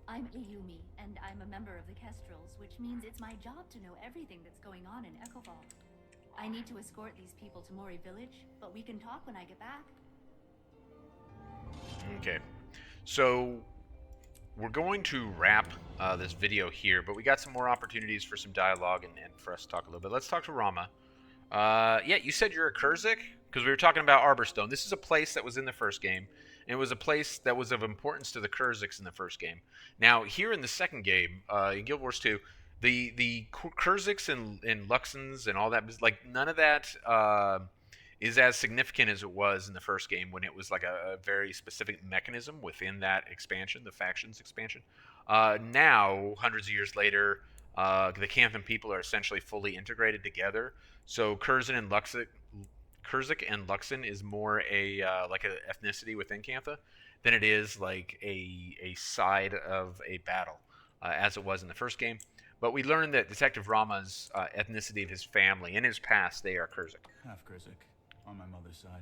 I'm Ayumi, and I'm a member of the Kestrels, which means it's my job to know everything that's going on in Echovault. I need to escort these people to Mori Village, but we can talk when I get back. Okay. So we're going to wrap this video here, but we got some more opportunities for some dialogue and for us to talk a little bit. Let's talk to Rama. Yeah, you said you're a Kurzik? Because we were talking about Arborstone. This is a place that was in the first game, and it was a place that was of importance to the Kurziks in the first game. Now, here in the second game, in Guild Wars 2, the Kurziks and Luxons and all that, like, none of that is as significant as it was in the first game when it was like a very specific mechanism within that expansion, the factions expansion. Now, hundreds of years later, the Canthan people are essentially fully integrated together. So Kurzik and Luxon is more a like an ethnicity within Cantha than it is like a side of a battle, as it was in the first game. But we learned that Detective Rama's ethnicity of his family in his past, they are Kurzik. Half Kurzik, on my mother's side.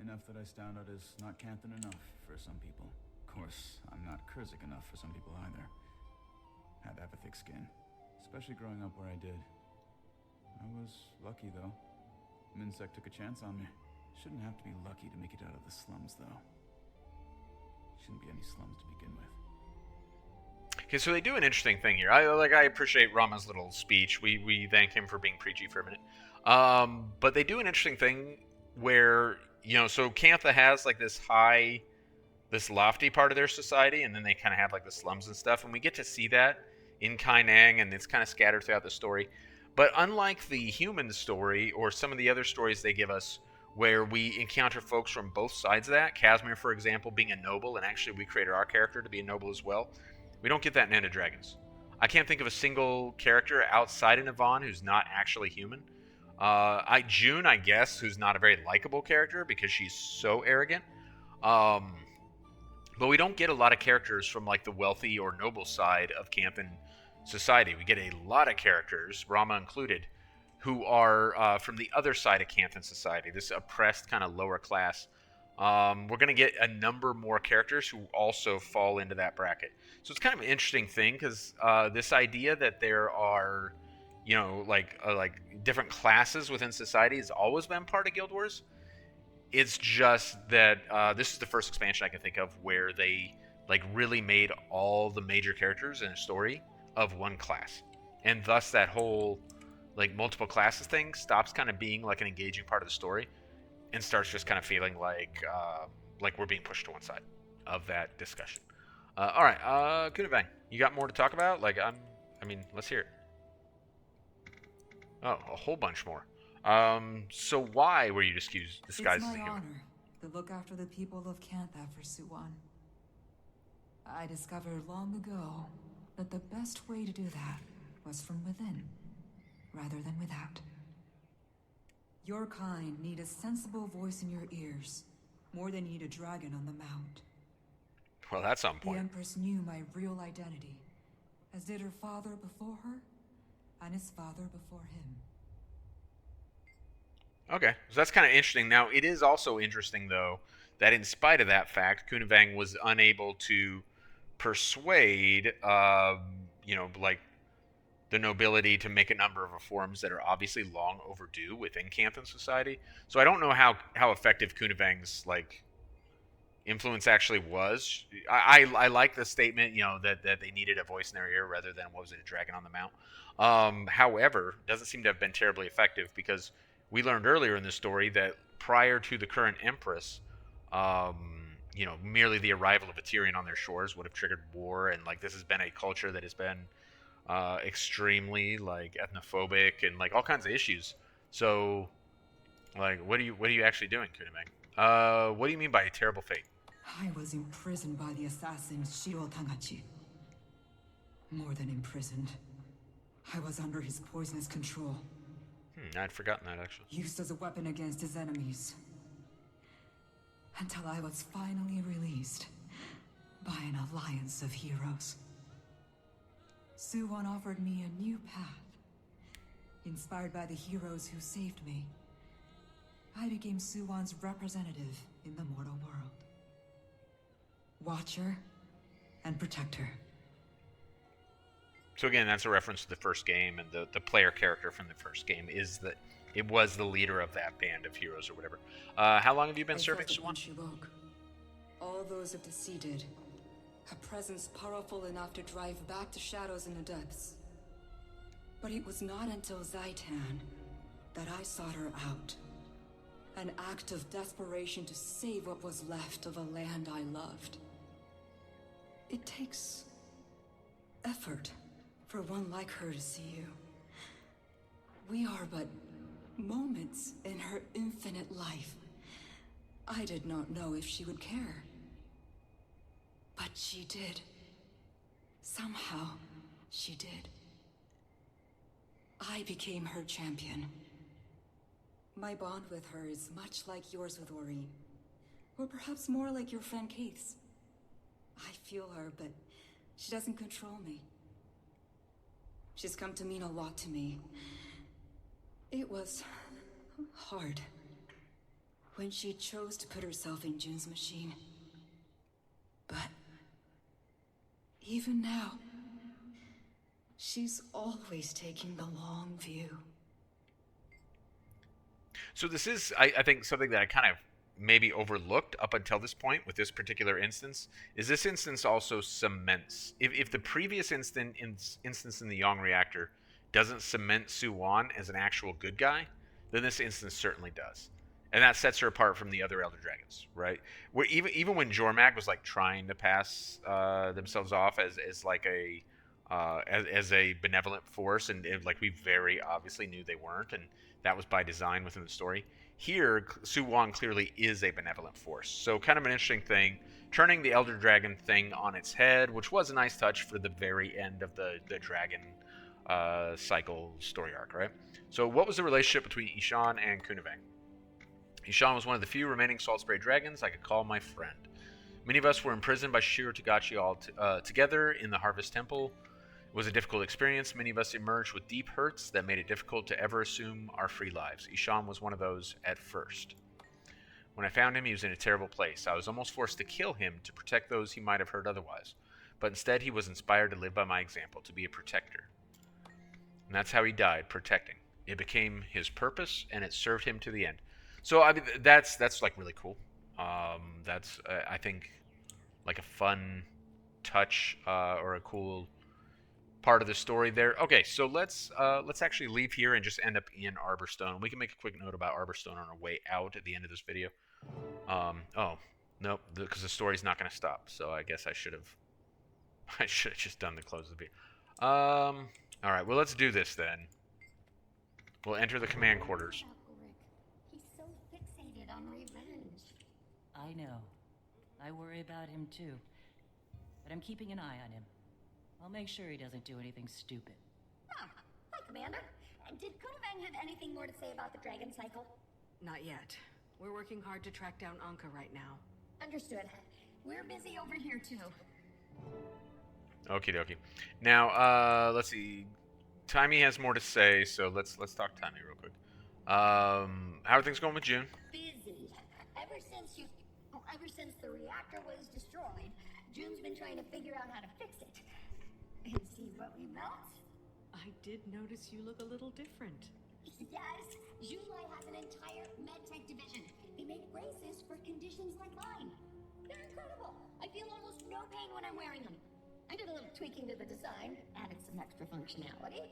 Enough that I stand out as not Canthan enough for some people. Of course, I'm not Kurzik enough for some people either. Had to have a thick skin, especially growing up where I did. I was lucky though. Minsec took a chance on me. Shouldn't have to be lucky to make it out of the slums, though. Shouldn't be any slums to begin with. Okay, so they do an interesting thing here. I appreciate Rama's little speech. We thank him for being preachy for a minute. But they do an interesting thing where, so Cantha has like this lofty part of their society, and then they kind of have like the slums and stuff, and we get to see that in Kai Nang, and it's kind of scattered throughout the story. But unlike the human story or some of the other stories they give us where we encounter folks from both sides of that, Casimir, for example, being a noble, and actually we created our character to be a noble as well, we don't get that in End of Dragons. I can't think of a single character outside of Navan who's not actually human. June, I guess, who's not a very likable character because she's so arrogant. But we don't get a lot of characters from like the wealthy or noble side of Canthan society. We get a lot of characters, Rama included, who are from the other side of Canthan society, this oppressed kind of lower class. We're going to get a number more characters who also fall into that bracket. So it's kind of an interesting thing because this idea that there are, like different classes within society has always been part of Guild Wars. It's just that this is the first expansion I can think of where they like really made all the major characters in a story of one class, and thus that whole like multiple classes thing stops kind of being like an engaging part of the story and starts just kind of feeling like we're being pushed to one side of that discussion. All right, Kunavang, you got more to talk about? Let's hear it. Oh, a whole bunch more. So why were you disguised as a It's my human? honor to look after the people of Cantha for Suwon. I discovered long ago that the best way to do that was from within, rather than without. Your kind need a sensible voice in your ears, more than need a dragon on the mount. Well, that's on The point. Empress knew my real identity, as did her father before her, and his father before him. Okay, so that's kind of interesting. Now, it is also interesting, though, that in spite of that fact, Kunivang was unable to persuade, like the nobility to make a number of reforms that are obviously long overdue within Canthan society. So I don't know how effective Kunivang's influence actually was. I like the statement, that they needed a voice in their ear rather than, what was it, a dragon on the mount. However, doesn't seem to have been terribly effective, because we learned earlier in the story that prior to the current Empress, merely the arrival of a Tyrion on their shores would have triggered war, and this has been a culture that has been extremely ethnophobic and all kinds of issues. So, what are you actually doing, Kunimang? What do you mean by a terrible fate? I was imprisoned by the assassin Shiro Tangachi. More than imprisoned. I was under his poisonous control. I'd forgotten that, actually. Used as a weapon against his enemies. Until I was finally released by an alliance of heroes. Suwon offered me a new path. Inspired by the heroes who saved me, I became Suwon's representative in the mortal world. Watcher and protector. So again, that's a reference to the first game, and the player character from the first game is that it was the leader of that band of heroes or whatever. How long have you been serving, Suwon? She woke. All those of the sea did. A presence powerful enough to drive back the shadows in the depths. But it was not until Zaitan that I sought her out. An act of desperation to save what was left of a land I loved. It takes effort for one like her to see you. We are but moments in her infinite life. I did not know if she would care. But she did. Somehow, she did. I became her champion. My bond with her is much like yours with Aureen. Or perhaps more like your friend Keith's. I feel her, but she doesn't control me. She's come to mean a lot to me. It was hard when she chose to put herself in Jun's machine. But even now, she's always taking the long view. So this is, I think, something that I kind of maybe overlooked up until this point with this particular instance, is this instance also cements. If the previous instance in the Yang reactor doesn't cement Suwon as an actual good guy, then this instance certainly does. And that sets her apart from the other Elder Dragons, right? Where even when Jormag was trying to pass themselves off as a benevolent force, and we very obviously knew they weren't, and that was by design within the story. Here, Suwon clearly is a benevolent force. So kind of an interesting thing, turning the Elder Dragon thing on its head, which was a nice touch for the very end of the Dragon cycle story arc, right? So what was the relationship between Ishan and Kunivang? Ishan was one of the few remaining Salt Spray dragons I could call my friend. Many of us were imprisoned by Shiro Tagachi all together in the Harvest Temple. It was a difficult experience. Many of us emerged with deep hurts that made it difficult to ever assume our free lives. Ishan was one of those at first. When I found him, he was in a terrible place. I was almost forced to kill him to protect those he might have hurt otherwise. But instead, he was inspired to live by my example, to be a protector. And that's how he died, protecting. It became his purpose, and it served him to the end. So, I mean, that's really cool. That's, I think, a fun touch or a cool part of the story there. Okay, so let's actually leave here and just end up in Arborstone. We can make a quick note about Arborstone on our way out at the end of this video. Oh, nope, because the story's not going to stop. So I guess I should have just done the close of the video. All right, well, let's do this then. We'll enter the command quarters. He's so fixated on revenge. I know. I worry about him too. But I'm keeping an eye on him. I'll make sure he doesn't do anything stupid. Oh, hi, Commander. Did Kunavang have anything more to say about the Dragon Cycle? Not yet. We're working hard to track down Anka right now. Understood. We're busy over here, too. Okie dokie. Now, let's see. Timey has more to say, so let's talk to Timey real quick. How are things going with June? Busy. Ever since the reactor was destroyed, June's been trying to figure out how to fix it. And see what we built? I did notice you look a little different. Yes, Junlai has an entire medtech division. They make braces for conditions like mine. They're incredible. I feel almost no pain when I'm wearing them. I did a little tweaking to the design, added some extra functionality.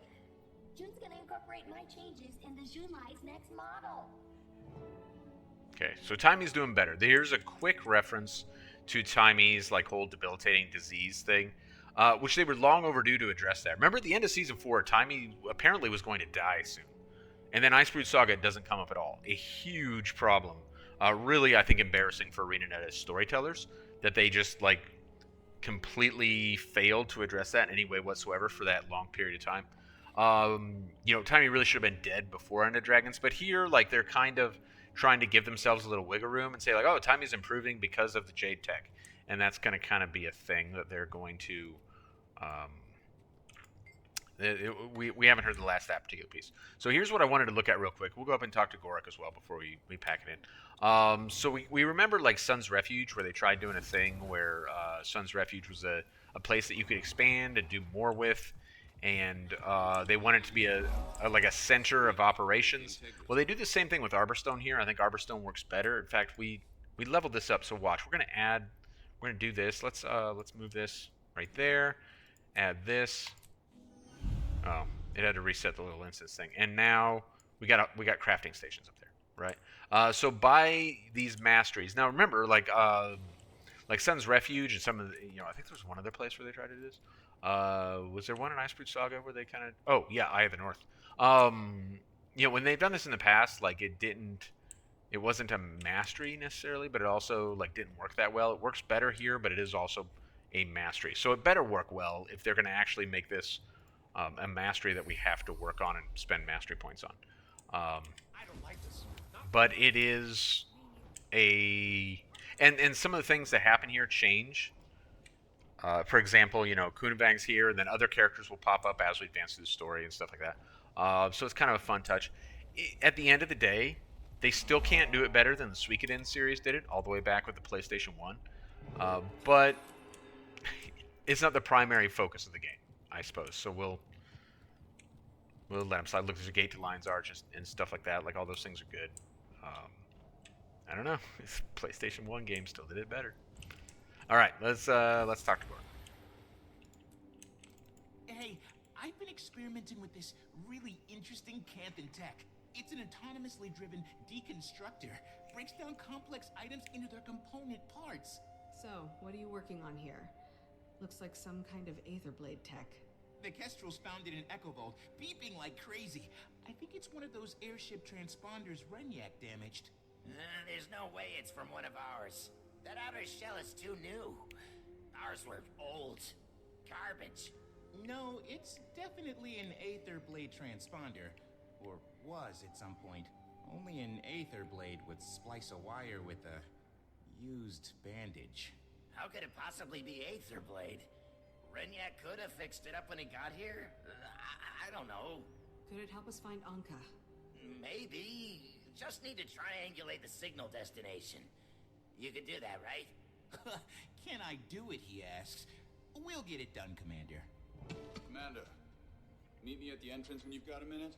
June's gonna incorporate my changes into Junlai's next model. Okay, so Timey's doing better. Here's a quick reference to Timey's like whole debilitating disease thing, which they were long overdue to address that. Remember at the end of season 4, Timey apparently was going to die soon. And then Icebrood Saga doesn't come up at all. A huge problem. Really, I think, embarrassing for ArenaNet as storytellers that they just, like, completely failed to address that in any way whatsoever for that long period of time. You know, Timey really should have been dead before End of Dragons, but here, like, they're kind of trying to give themselves a little wiggle room and say, like, oh, Timey's improving because of the Jade Tech. And that's going to kind of be a thing that they're going to... we haven't heard the last that particular piece. So here's what I wanted to look at real quick. We'll go up and talk to Gorik as well before we pack it in. So we remember like Sun's Refuge, where they tried doing a thing where Sun's Refuge was a place that you could expand and do more with, and they wanted it to be a center of operations. Well, they do the same thing with Arborstone here. I think Arborstone works better. In fact, we leveled this up. So watch, we're gonna do this. Let's move this right there. Add this. Oh, it had to reset the little instance thing, and now we got crafting stations up there, right? So buy these masteries. Now remember, like Sun's Refuge and some of the, I think there was one other place where they tried to do this. Was there one in Icebrood Saga where they kind of? Oh yeah, Eye of the North. When they've done this in the past, like it wasn't a mastery necessarily, but it also like didn't work that well. It works better here, but it is also a mastery. So it better work well if they're going to actually make this a mastery that we have to work on and spend mastery points on. I don't like this. But it is and some of the things that happen here change. For example, Kunavang's here, and then other characters will pop up as we advance through the story and stuff like that. So it's kind of a fun touch. At the end of the day, they still can't do it better than the Suikoden series did it, all the way back with the PlayStation 1. But it's not the primary focus of the game, I suppose. So we'll let them slide. Look, there's a gate to Lion's Arch and stuff like that. Like, all those things are good. I don't know. This PlayStation 1 game still did it better. All right, let's talk to Gordon. Hey, I've been experimenting with this really interesting Canthan tech. It's an autonomously driven deconstructor. Breaks down complex items into their component parts. So, what are you working on here? Looks like some kind of Aetherblade tech. The Kestrels found it in Echovolt, beeping like crazy. I think it's one of those airship transponders Renyak damaged. There's no way it's from one of ours. That outer shell is too new. Ours were old. Garbage. No, it's definitely an Aetherblade transponder. Or was at some point. Only an Aetherblade would splice a wire with a used bandage. How could it possibly be Aetherblade? Renyak could have fixed it up when he got here? I don't know. Could it help us find Anka? Maybe. Just need to triangulate the signal destination. You could do that, right? Can I do it, he asks. We'll get it done, Commander. Commander, meet me at the entrance when you've got a minute.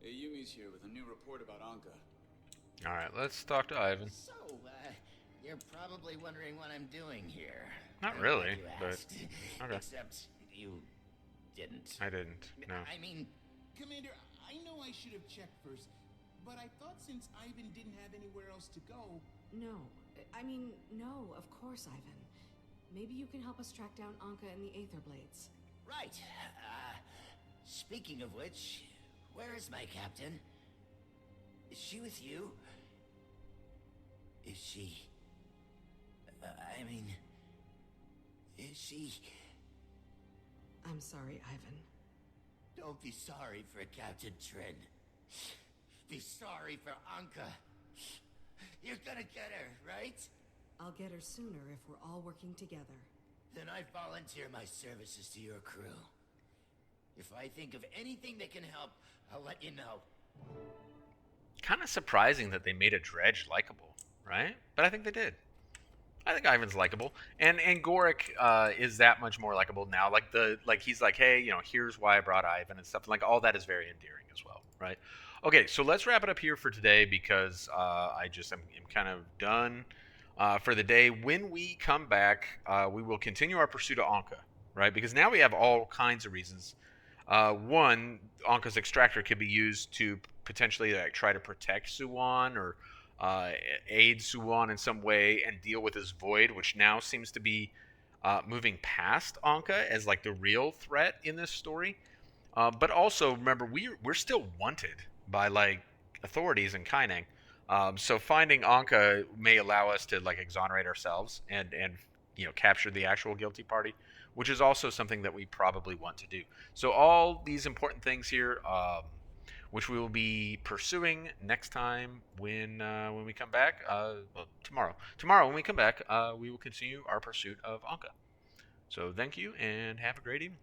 Yumi's here with a new report about Anka. Alright, let's talk to Ivan. So, you're probably wondering what I'm doing here. Not really, but... Okay. Except you didn't. I didn't, no. I mean... Commander, I know I should have checked first, but I thought since Ivan didn't have anywhere else to go... No. No, of course, Ivan. Maybe you can help us track down Anka and the Aetherblades. Right. Speaking of which, where is my captain? Is she with you? Is she... Is she... I'm sorry, Ivan. Don't be sorry for Captain Trin. Be sorry for Anka. You're gonna get her, right? I'll get her sooner if we're all working together. Then I volunteer my services to your crew. If I think of anything that can help, I'll let you know. Kind of surprising that they made a Dredge likable, right? But I think they did. I think Ivan's likable, and Gorik is that much more likable now. Like he's like, hey, here's why I brought Ivan and stuff. Like all that is very endearing as well, right? Okay, so let's wrap it up here for today because I just am kind of done for the day. When we come back, we will continue our pursuit of Anka, right? Because now we have all kinds of reasons. One, Anka's extractor could be used to potentially try to protect Suwon or aid Suwon in some way and deal with his void, which now seems to be moving past Anka as like the real threat in this story. But also remember, we're still wanted by like authorities in Kaineng. So finding Anka may allow us to like exonerate ourselves and capture the actual guilty party, which is also something that we probably want to do. So all these important things here, which we will be pursuing next time when we come back. Tomorrow. Tomorrow when we come back, we will continue our pursuit of Anka. So thank you and have a great evening.